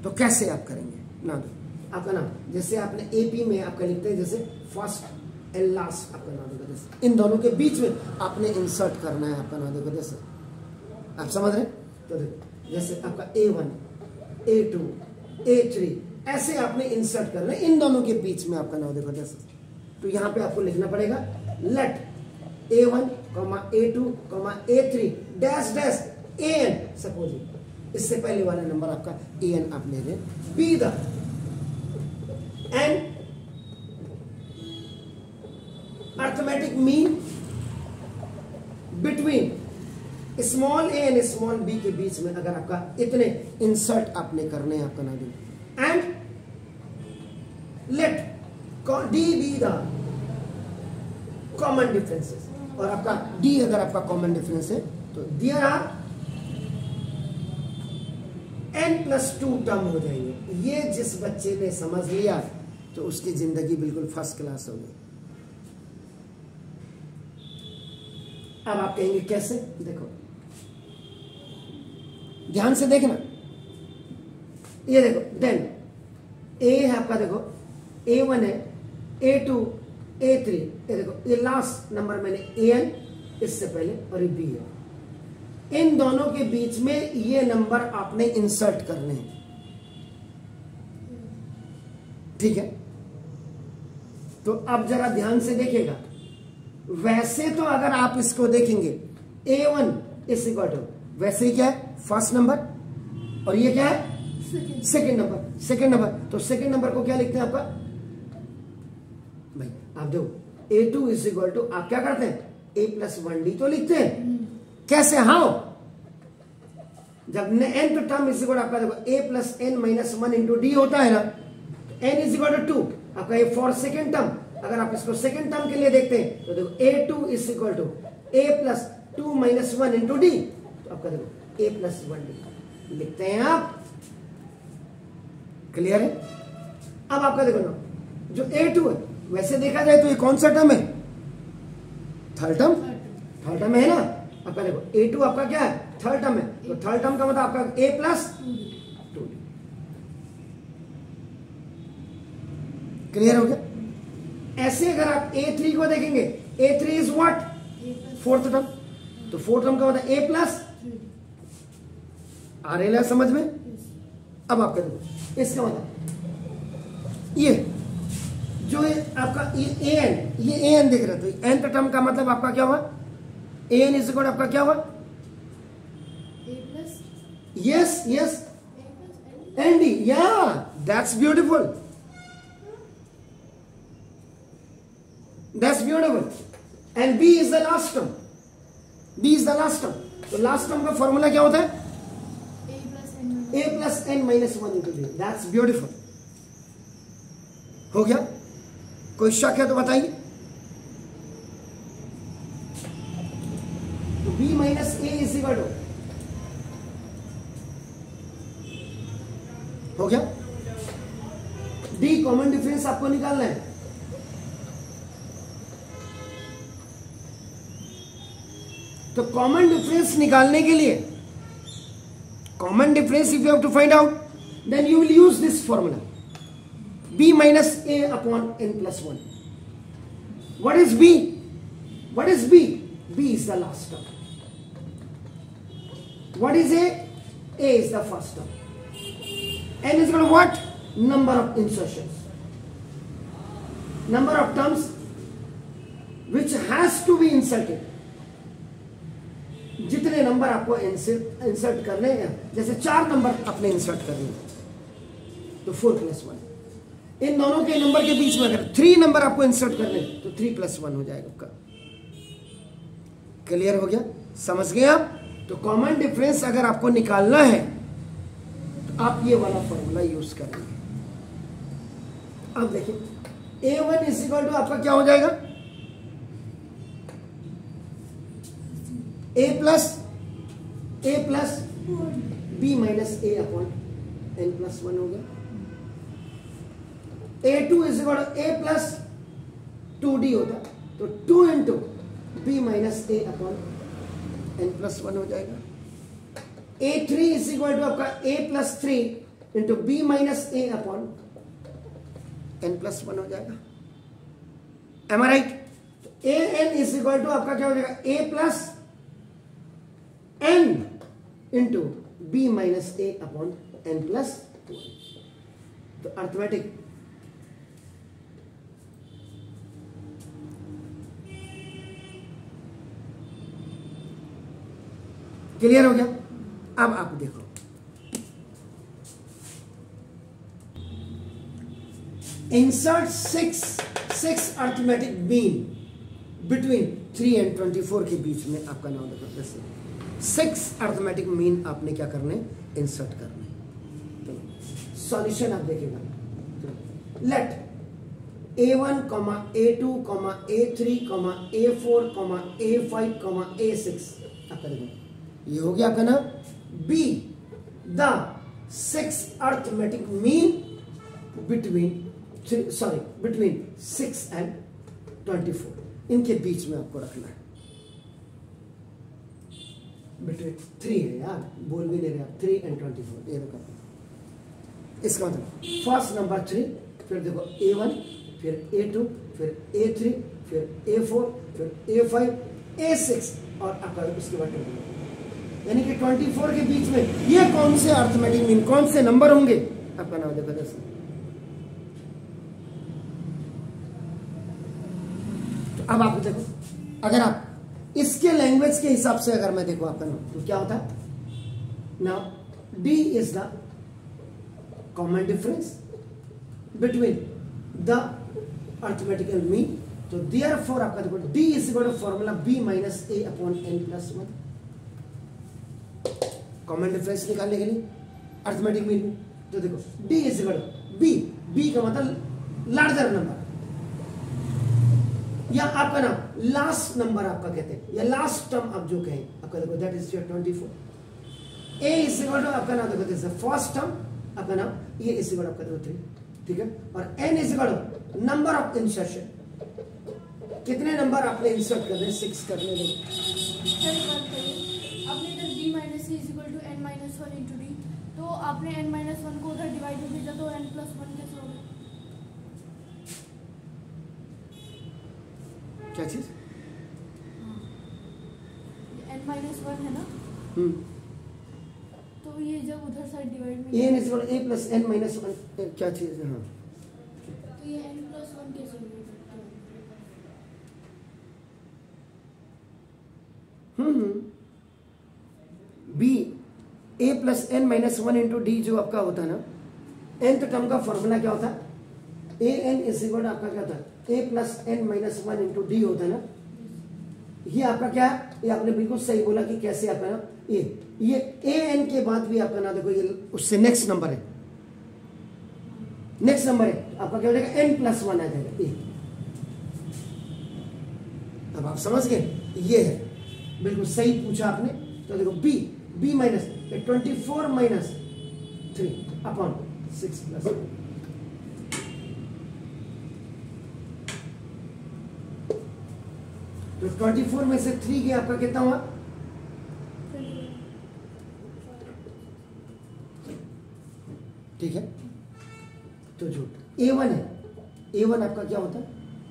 तो कैसे आप करेंगे ना, तो आपका नाम जैसे आपने एपी में आपका लिखते हैं जैसे फर्स्ट एंड लास्ट, आपका नाम देखो जैसे इन दोनों के बीच में आपने इंसर्ट करना है, आपका नाम देखो जैसे, आप समझ रहे हैं। तो देखो जैसे आपका A1 A2 A3 ऐसे आपने इंसर्ट करना है इन दोनों के बीच में, आपका नाम देखो जैसे, तो यहां पे आपको लिखना पड़ेगा let A1, A2, A3 dash dash AN, suppose इससे पहले वाला नंबर आपका AN आप ले लें, be the N arithmetic mean between small A and small B के बीच में अगर आपका इतने इंसर्ट आपने करने हैं, आपका नाम दें, and let D be the common differences, और आपका डी अगर आपका कॉमन डिफरेंस है तो देयर आर n+2 टर्म हो जाएंगे। ये जिस बच्चे ने समझ लिया तो उसकी जिंदगी बिल्कुल फर्स्ट क्लास हो गई। अब आप कहेंगे कैसे, देखो ध्यान से देखना, ये देखो देन ए है आपका, देखो A1 है, A2 A3, ये देखो ये लास्ट नंबर मैंने AN इससे पहले, और ये B है, इन दोनों के बीच में ये नंबर आपने इंसर्ट करने हैं, ठीक है। तो अब जरा ध्यान से देखिएगा, वैसे तो अगर आप इसको देखेंगे A1 इज इक्वल टू, वैसे ही क्या है फर्स्ट नंबर, और ये क्या है सेकेंड नंबर। सेकेंड नंबर, तो सेकेंड नंबर को क्या लिखते हैं आपका भाई, आप देखो A2 इज इक्वल टू, आप क्या करते हैं A+1D तो लिखते हैं। कैसे, हाउ, जब nth टर्म इज इक्वल आपका देखो A+n-1 इंटू डी होता है ना, n इज इक्वल टू 2 आपका ये फॉर सेकेंड टर्म। अगर आप इसको सेकेंड टर्म के लिए देखते हैं तो देखो A2 is equal to A+2-1 into D, तो आपका देखो A+1D लिखते हैं आप। क्लियर है? अब आपका देखो ना, जो A2 है वैसे देखा जाए तो ये कौन सा टर्म है, थर्ड टर्म, थर्ड टर्म है ना। आपका देखो A2 आपका क्या है, थर्ड टर्म है, तो थर्ड टर्म का मतलब आपका A+2D। क्लियर हो गया? ऐसे अगर आप A3 को देखेंगे, A3 is what, fourth term, तो फोर्थ टर्म का मतलब A+, आ रहा है समझ में? अब आप देखो इसका मतलब ये जो है आपका ये an दिख रहा है, तो nth टर्म का मतलब आपका क्या हुआ, an इज इक्वल आपका क्या हुआ, यस यस nd, या that's beautiful, that's beautiful. And b is the last term, b is the last term, तो लास्ट टर्म का फॉर्मूला क्या होता है A+n-1 into D, that's beautiful. हो गया? कोई शक है तो बताइए। तो b minus A is equal to, हो गया? d कॉमन डिफरेंस आपको निकालना है। तो कॉमन डिफरेंस निकालने के लिए, common difference if you have to find out, then you will use this formula, b minus a upon n+1. What is b? What is b? B is the last term. What is a? A is the first term. n is equal to what? Number of insertions, number of terms which has to be inserted. जितने number आपको insert करने हैं, जैसे 4 number अपने insert करने हैं तो 4+1, इन दोनों के नंबर के बीच में अगर 3 नंबर आपको इंसर्ट करने हैं तो 3+1 हो जाएगा आपका। क्लियर हो गया? समझ गए आप? तो कॉमन डिफरेंस अगर आपको निकालना है तो आप ये वाला फॉर्मूला यूज करेंगे। अब देखिए A1 इज इक्वल टू आपका क्या हो जाएगा, A plus b minus a upon n+1 हो गया। A2 is equal to A+2D होता, तो 2 into b minus a upon n+1 हो जाएगा। A3 इज इक्वल टू आपका A+3 into b minus a upon n+1 हो जाएगा। Am I right? an is equal to आपका क्या हो जाएगा, A+n into b minus a upon n+1। तो अर्थमेटिक क्लियर हो गया? अब आप देखो insert 6 arithmetic mean between 3 and 24 के बीच में आपका नाम देखो, जैसे 6 अर्थमेटिक मीन आपने क्या करने, इंसर्ट करने। तो सॉल्यूशन आप देखिएगा, late A1, A2, A3, A4, A5, A6 आपका देखो, ये हो गया आपका नाम। Be the 6 arithmetic mean between 6 and 24, इनके बीच में आपको रखना है। बिटवीन 3 है यार, बोल भी नहीं रहे आप, 3 and 24, ये देखो इसका मतलब फर्स्ट नंबर 3, फिर देखो A1, फिर A2, फिर A3, फिर A4, फिर A5, A6 और आपका उसके बाद 24, यानी कि 24 के बीच में ये कौन से अर्थमेटिक मीन, कौन से नंबर होंगे आपका नाम देखो। जैसे तो अब आप देखो, अगर आप इसके लैंग्वेज के हिसाब से अगर मैं देखूं आपका नाम तो क्या होता है ना, D is the common difference between the arithmetical mean. तो देयरफॉर आपका देखो D is equal to formula B minus A upon N plus one. Common difference निकालने के लिए अर्थमेटिक मीन में तो देखो D is equal to B, B का मतलब लार्जर नंबर या आपका नाम लास्ट नंबर आपका कहते हैं या लास्ट टर्म आप जो कहें आपका देखो that is your 24। A is equal to आपका नाम देखो दिस इज फर्स्ट टर्म आपका नाम, ये इज इक्वल टू आपका देखो 3, ठीक है। और n is equal to number of insertion, कितने नंबर आपने इंसर्ट करने, 6 करने दें। आपने इधर b minus c is equal to n minus 1 into D, तो आपने n माइनस 1 को उधर डिवाइड में भेजा तो n प्लस 1 कैसे होगा? क्या चीज? n माइनस 1 है ना, तो ये जब उधर साइड डिवाइड में A is equal to A plus N minus 1 क्या चीज है? हाँ तो ये n प्लस 1 कैसे होगा? B A plus N minus 1 into D जो आपका होता है ना, nth टर्म का फॉर्मूला क्या होता है? A N is equal to आपका क्या होता है? A plus N minus 1 into D होता है ना। ये आपका क्या है? ये आपने बिल्कुल सही बोला कि कैसे आपका ना ये ए एन के बाद भी आपका ना देखो ये उससे नेक्स्ट नंबर है, नेक्स्ट नंबर है आपका क्या हो जाएगा? एन प्लस 1 आ जाएगा ए। अब आप समझ गए, ये है बिल्कुल सही पूछा आपने। तो देखो b minus 24 minus 3 upon 6 plus 1। तो 24 में से 3 गया आपका कितना हुआ? ठीक है, तो झूठ A1 है। A1 आपका क्या होता है?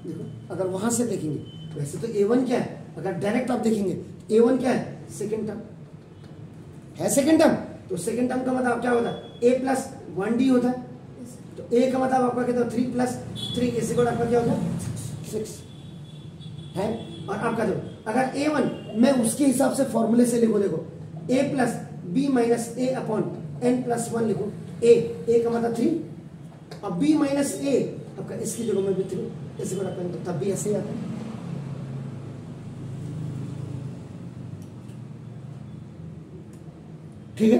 देखो अगर वहां से देखेंगे वैसे तो A1 क्या है, अगर डायरेक्ट आप देखेंगे A1 क्या है? सेकेंड टर्म है, सेकेंड टर्म। तो सेकेंड टर्म का मतलब क्या होता है? A प्लस 1D होता है। तो A का मतलब आपका क्या होता है? 3 प्लस 3 इसी को आपका क्या होता है? 6 है। और आपका जो अगर A1 मैं उसके हिसाब से फॉर्मूले से लिखो, देखो A plus b minus A upon N plus 1 लिखो। A का मतलब 3 और B माइनस ए आपका इसकी जगह में भी 3 इसी को आपका तब भी ऐसे ही आता है। ठीक है।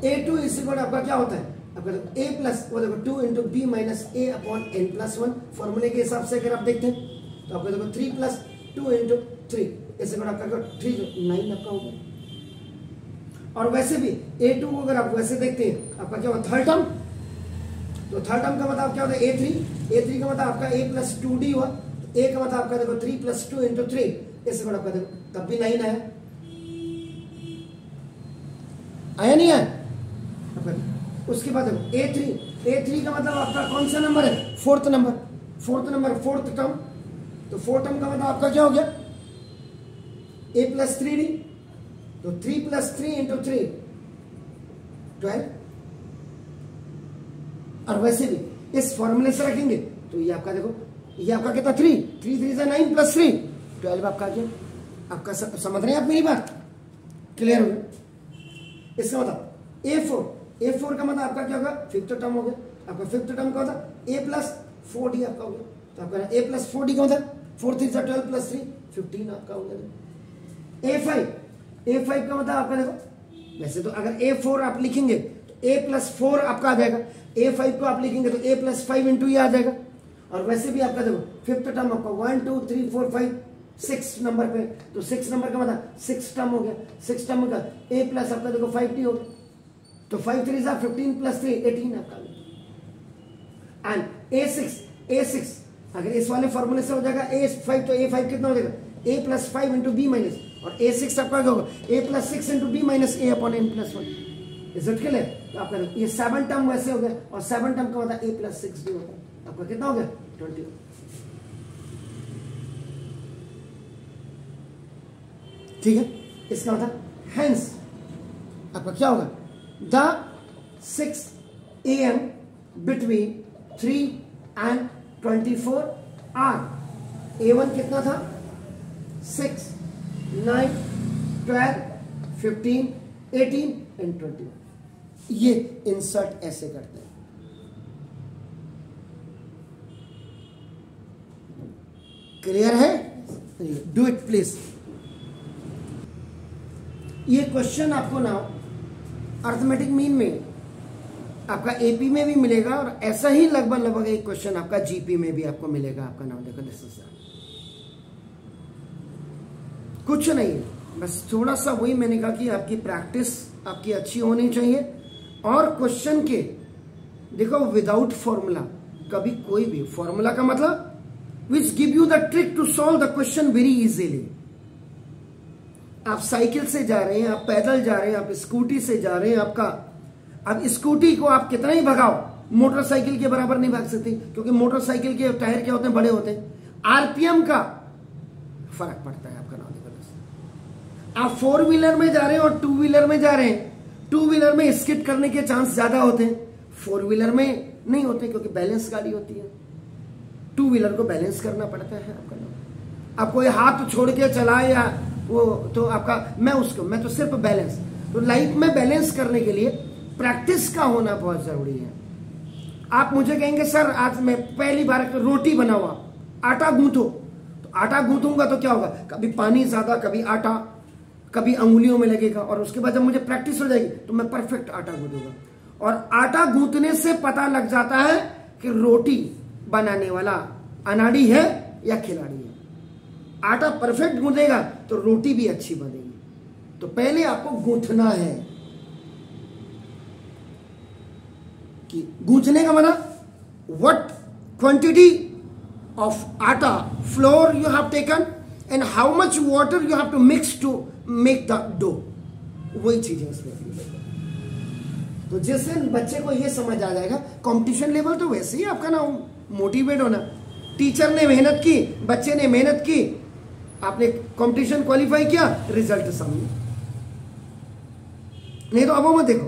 A2 इस इक्वल आपका क्या होता है? आपका देखो A प्लस वो देखो 2 इंटू बी माइनस ए अपॉन एन प्लस 1 फॉर्मूले के हिसाब से अगर आप देखते हैं तो आपका देखो 3 प्लस 2 इंटू 3 इस इक्वल आपका 3 जो 9 आपका होगा। और वैसे भी A2 को अगर आप वैसे देखते हैं आपका क्या होगा? Third term. तो थर्ड टर्म का मतलब क्या होता है? A3 का मतलब आपका A प्लस 2D हुआ। A का मतलब आपका देखो 3 प्लस 2 इंटू 3 इस इक्वल आपका देखो तब भी 9 आया, आया नहीं आया? उसके बाद A3 का मतलब आपका कौन सा नंबर है? Fourth number, fourth term. तो फोर्थ टर्म का मतलब आपका क्या हो गया? A plus 3D। तो 3 प्लस 3 इंटू 3 12। और वैसे भी इस फॉर्मूले से रखेंगे तो ये आपका देखो ये आपका कितना? 3 से 9 प्लस 3 12 आपका क्या? आपका समझ रहे हैं आप मेरी बात? क्लियर हो गया? इसका मतलब A4 का मतलब आपका क्या होगा? फिफ्थ टर्म हो गया। आपका फिफ्थ टर्म का होता A प्लस 4D आपका हो गया। तो आपका A प्लस 4D का मतलब 4 3 12 प्लस 3 15 आपका हो गया। A5 का मतलब आपका देखो वैसे तो अगर A4 आप लिखेंगे तो A प्लस 4 आपका आ जाएगा। A5 को आप लिखेंगे तो A प्लस 5 इंटू ये आ जाएगा। और वैसे भी आपका देखो फिफ्थ टर्म आपका 1 2 3 4 5 6 नंबर पे, तो 6 नंबर का मतलब 6 टर्म हो गया। 6 टर्म का A प्लस आपका देखो 5D हो गया। तो 5 3 15 प्लस 3 18 आपका। एंड A6 अगर इस वाले फॉर्मूले से हो जाएगा A5 तो A5 कितना हो जाएगा? A plus 5 into B minus, और A6 आपका क्या होगा? A plus 6 into B minus A upon N plus 1। Is it clear? तो आपका ये 7 टर्म वैसे हो गया, और 7 टर्म का मतलब A प्लस 6D होता है। आपका कितना हो गया? 20। ठीक है, इसका मतलब हेंस आपका क्या होगा? The 6 AM between 3 and 24 are. A1 कितना था? 6, 9, 12, 15, 18 एंड 21। ये इंसर्ट ऐसे करते हैं। क्लियर है? Do it please. ये क्वेश्चन आपको ना अर्थमेटिक मीन में आपका एपी में भी मिलेगा और ऐसा ही लगभग एक क्वेश्चन आपका जीपी में भी आपको मिलेगा। आपका नाम देखो, दिस इज कुछ नहीं है, बस थोड़ा सा वही मैंने कहा कि आपकी प्रैक्टिस आपकी अच्छी होनी चाहिए। और क्वेश्चन के देखो विदाउट फॉर्मूला कभी कोई भी फॉर्मूला का मतलब which give you the trick to solve the question very easily. आप साइकिल से जा रहे हैं, आप पैदल जा रहे हैं, आप स्कूटी से जा रहे हैं, अब स्कूटी को आप कितना ही भगाओ मोटरसाइकिल के बराबर नहीं भाग सकते, क्योंकि मोटरसाइकिल के टायर क्या होते हैं, बड़े होते हैं। आरपीएम का फर्क पड़ता है आपका नाम। आप 4 व्हीलर में जा रहे हैं और 2 व्हीलर में जा रहे हैं, 2 व्हीलर में स्किड करने के चांस ज्यादा होते हैं, 4 व्हीलर में नहीं होते, क्योंकि बैलेंस गाड़ी होती है। 2 व्हीलर को बैलेंस करना पड़ता है आपका नाम। आप कोई हाथ छोड़ के चलाए या वो तो आपका मैं तो सिर्फ बैलेंस। तो लाइफ में बैलेंस करने के लिए प्रैक्टिस का होना बहुत जरूरी है। आप मुझे कहेंगे सर आज मैं पहली बार रोटी बनाऊंगा, आटा गूंथो, तो आटा गूंथूंगा तो क्या होगा, कभी पानी ज्यादा, कभी आटा, कभी अंगुलियों में लगेगा, और उसके बाद जब मुझे प्रैक्टिस हो जाएगी तो मैं परफेक्ट आटा गूंथूंगा। और आटा गूंथने से पता लग जाता है कि रोटी बनाने वाला अनाड़ी है या खिलाड़ी है। आटा परफेक्ट गूंथेगा तो रोटी भी अच्छी बनेगी। तो पहले आपको गूंथना है। कि गूंथने का मतलब what quantity of atta flour you have taken and how much water you have to mix to make the dough, वही चीजें इसमें। तो जिस दिन बच्चे को ये समझ आ जाएगा, कंपटीशन लेवल तो वैसे ही आपका ना मोटिवेट होना। टीचर ने मेहनत की, बच्चे ने मेहनत की, आपने कंपटीशन क्वालिफाई किया, रिजल्ट सामने। नहीं तो अब मत देखो,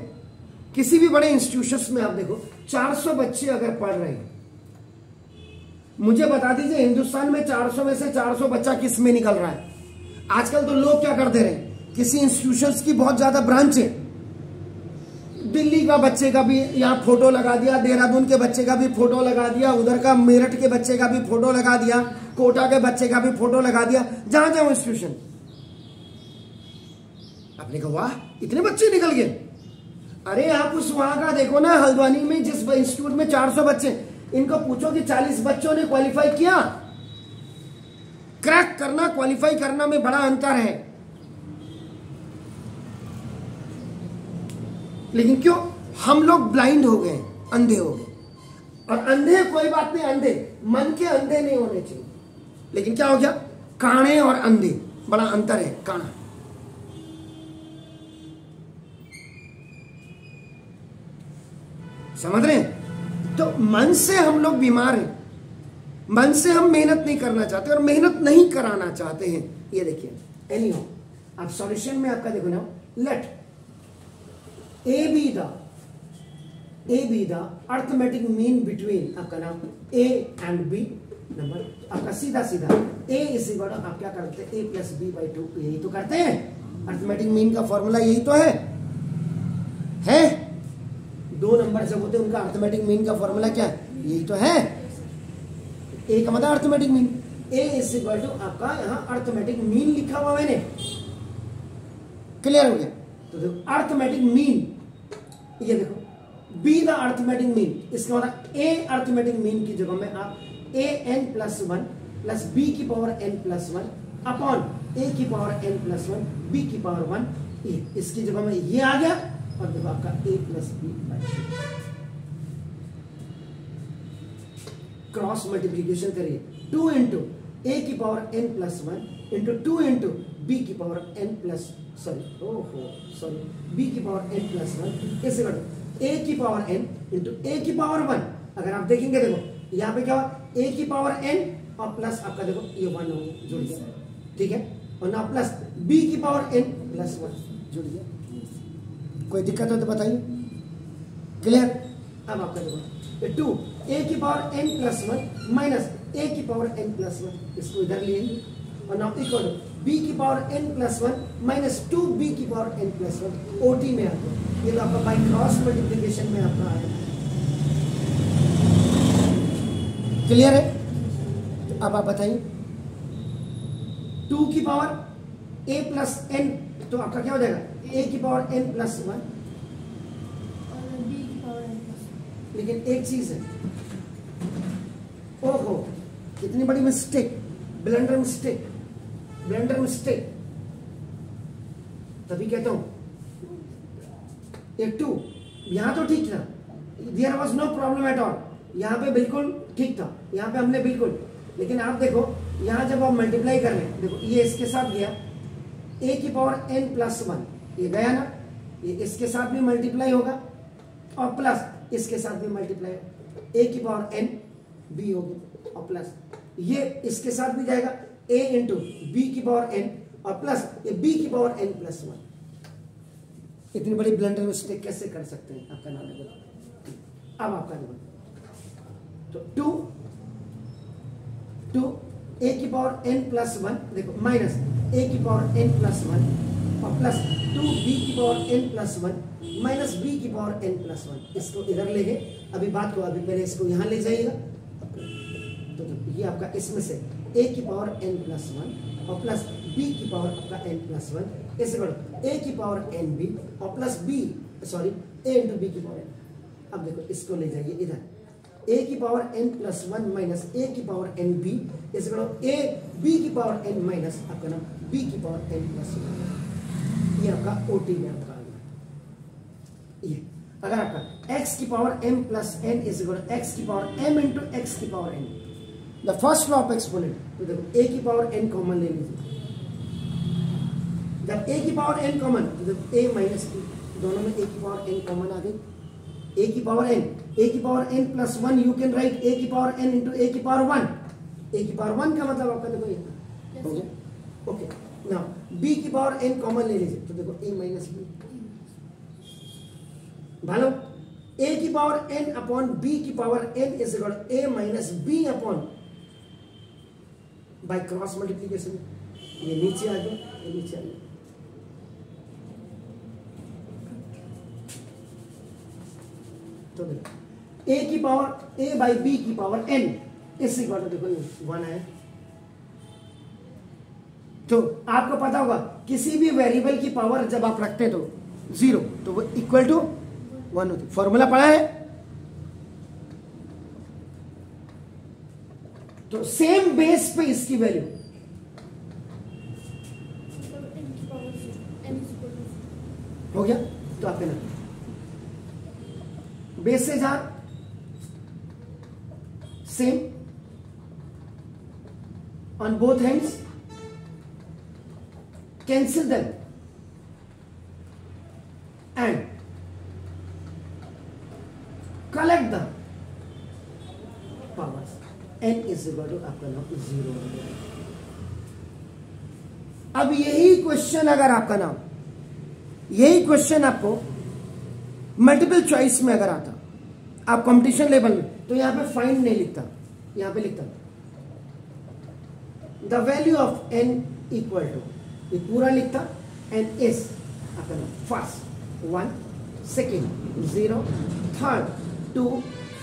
किसी भी बड़े इंस्टीट्यूशंस में आप देखो 400 बच्चे अगर पढ़ रहे हैं, मुझे बता दीजिए हिंदुस्तान में 400 में से 400 बच्चा किस में निकल रहा है। आजकल तो लोग क्या करते रहे, किसी इंस्टीट्यूशंस की बहुत ज्यादा ब्रांच है, दिल्ली का बच्चे का भी यहाँ फोटो लगा दिया, देहरादून के बच्चे का भी फोटो लगा दिया, उधर का मेरठ के बच्चे का भी फोटो लगा दिया, कोटा के बच्चे का भी फोटो लगा दिया, जहां जाओ इंस्टीट्यूशन। आपने कहा वाह इतने बच्चे निकल गए। अरे आप उस वहां का देखो ना, हल्द्वानी में जिस इंस्टीट्यूट में 400 बच्चे, इनको पूछो कि 40 बच्चों ने क्वालिफाई किया। क्रैक करना क्वालिफाई करना में बड़ा अंतर है। लेकिन क्यों हम लोग ब्लाइंड हो गए, अंधे हो गए। और अंधे कोई बात नहीं, अंधे मन के अंधे नहीं होने चाहिए। लेकिन क्या हो गया, काणे और अंधे बड़ा अंतर है। काना समझ रहे हैं? तो मन से हम लोग बीमार हैं, मन से हम मेहनत नहीं करना चाहते और मेहनत नहीं कराना चाहते हैं। ये देखिए एनीहाउ आप सॉल्यूशन में आपका देखो ना, let a b the arithmetic mean between आपका नाम ए एंड बी नंबर। आपका सीधा ए इज इक्वल टू आप क्या करते हैं, ए प्लस बी बाई 2, यही तो करते हैं। अर्थमेटिक मीन का फॉर्मूला यही तो है? 2 नंबर जब होते हैं उनका अर्थमेटिक मीन का फॉर्मूला क्या है, यही तो है। ए का मतलब arithmetic mean, a is equal to आपका यहाँ अर्थमेटिक मीन लिखा हुआ मैंने, क्लियर हो गया? तो देखो अर्थमेटिक मीन, ये देखो बी द अर्थमेटिक मीन, इसका मतलब ए अर्थमेटिक मीन की जगह में आप a n plus 1 plus b की power N plus 1 upon a की पावर एन प्लस 1 बी की पावर 1 ए, इसकी जगह में ये आ गया। और देखो आपका a plus b cross multiplication करिए, 2 इंटू ए की power N plus 1 into 2 into b की पावर एन प्लस बी की पावर एन प्लस 1 कैसे करो, ए की पावर एन इंटू ए की पावर 1। अगर आप देखेंगे देखो यहाँ पे क्या हुआ, ए की पावर एन और प्लस आपका देखो ये 1 जुड़ गया, ठीक है। और ना प्लस बी की पावर एन प्लस 1 जुड़ गया। कोई दिक्कत हो तो बताइए, क्लियर? अब आपका देखो 2 ए की power N plus 1 minus A की पावर एन प्लस 1, इसको इधर लिए और नाउ इक्वल बी की power N plus one minus two B की पावर एन प्लस वन ओटी में आता है। ये तो आपका बाई क्रॉस मल्टीप्लीकेशन में आपका आया। क्लियर है? तो अब आप बताइए 2 की पावर a प्लस एन, तो आपका क्या हो जाएगा a की पावर n प्लस वन, और b की पावर n प्लस। लेकिन एक चीज है, ओहो कितनी बड़ी mistake, blunder mistake, blunder mistake. तभी कहता हूं एक 2 यहां तो ठीक था, there was no problem at all, यहां पे बिल्कुल ठीक था, यहां पे हमने बिल्कुल, लेकिन आप देखो यहां जब आप मल्टीप्लाई कर रहे हैं, देखो ये इसके साथ गया a की पावर n प्लस वन, ये गया ना, ये इसके साथ भी मल्टीप्लाई होगा और प्लस इसके साथ भी मल्टीप्लाई होगा, a की पावर n b होगी और प्लस ये इसके साथ भी जाएगा a इंटू बी की पावर n और प्लस ये b की पावर n प्लस वन। इतनी बड़ी ब्लंडर मिस्टेक कैसे कर सकते हैं? आपका नाम है। अब आपका नाम तो 2 a की पावर n प्लस वन, देखो माइनस a की पावर n प्लस वन और प्लस 2b की power n plus one minus b की पावर n प्लस वन। इसको इधर ले गए, अभी बात को अभी पहले इसको यहां ले जाइएगा। तो ये आपका इसमें से a की पावर n प्लस वन और प्लस b की पावर आपका n प्लस वन, इसे करो a की पावर n b और plus b sorry a into b की पावर n। अब देखो इसको ले जाइए इधर, a की power n plus one minus a की पावर n b, इसे करो a b की पावर n माइनस आपका नाम b की पावर n प्लस वन। ये आपका ओटी में आपका ये अगर आपका x की power m plus n is equal x की पावर m इंटू x की power n, the first law of exponent, तो देखो a की पावर n कॉमन ले लीजिए। जब a की पावर n कॉमन, तो देखो a माइनस b, दोनों में a की पावर n कॉमन आ गई, a की power n plus one, you can write a की पावर n इंटू a की पावर वन। a की पावर वन का मतलब आपका देखो ये हो गया। ओके नाउ b की पावर n कॉमन ले लीजिए, तो देखो a माइनस b, भालो a की पावर n अपॉन b की power n is equal a minus b upon by cross multiplication. ये नीचे आ गया, ये नीचे आ गया। तो देखो a की पावर a बाई b की पावर n इस इक्वल टू देखो ये 1 है। तो आपको पता होगा किसी भी वेरिएबल की पावर जब आप रखते हैं तो 0, तो वो इक्वल टू 1 होती। फॉर्मूला पढ़ा है? तो सेम बेस पे इसकी वैल्यू हो गया। तो आपके ना bases are same on both hands, cancel them and collect the powers. n is equal to आपका नाम 0 हो गया। अब यही क्वेश्चन अगर आपका नाम, यही क्वेश्चन आपको मल्टीपल चॉइस में अगर आता, आप कंपटीशन लेवल में, तो यहां पे फाइंड नहीं लिखता, यहां पे लिखता the value of n equal to, ये पूरा लिखता एंड इज आपका नाम first 1, second 0, third 2,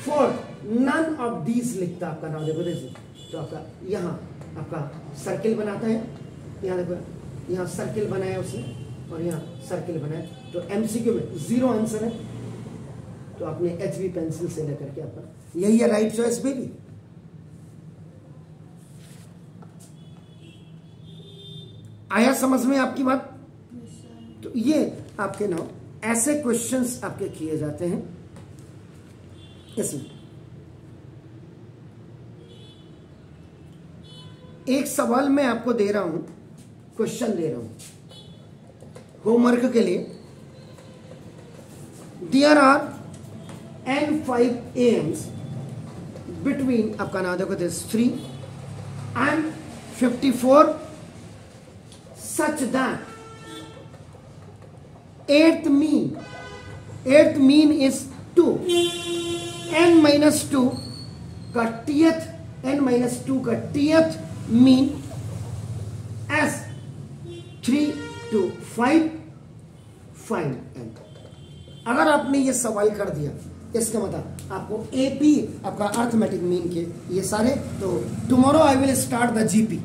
fourth none of these लिखता आपका नाम। देखो तो आपका यहाँ आपका सर्किल बनाता है, यहाँ देखो यहाँ सर्किल बनाया उसने और यहाँ सर्किल बनाया, तो एमसीक्यू में 0 आंसर है। तो आपने एचबी पेंसिल से लेकर के आपका यही है राइट चॉइस बेबी। आया समझ में आपकी बात? तो ये आपके नाम ऐसे क्वेश्चंस आपके किए जाते हैं इसमें। एक सवाल मैं आपको दे रहा हूं, क्वेश्चन दे रहा हूं होमवर्क के लिए। There are n5 AMs between आपका नाम देखो this 3 and 54 such that eighth mean is 2, n minus 2 का टीएथ, n minus 2 का टीएथ मीन फाइंड एन। अगर आपने ये सवाल कर दिया इसका मतलब आपको एपी, आपका अर्थमेटिक मीन के ये सारे, तो tomorrow I will start the GP.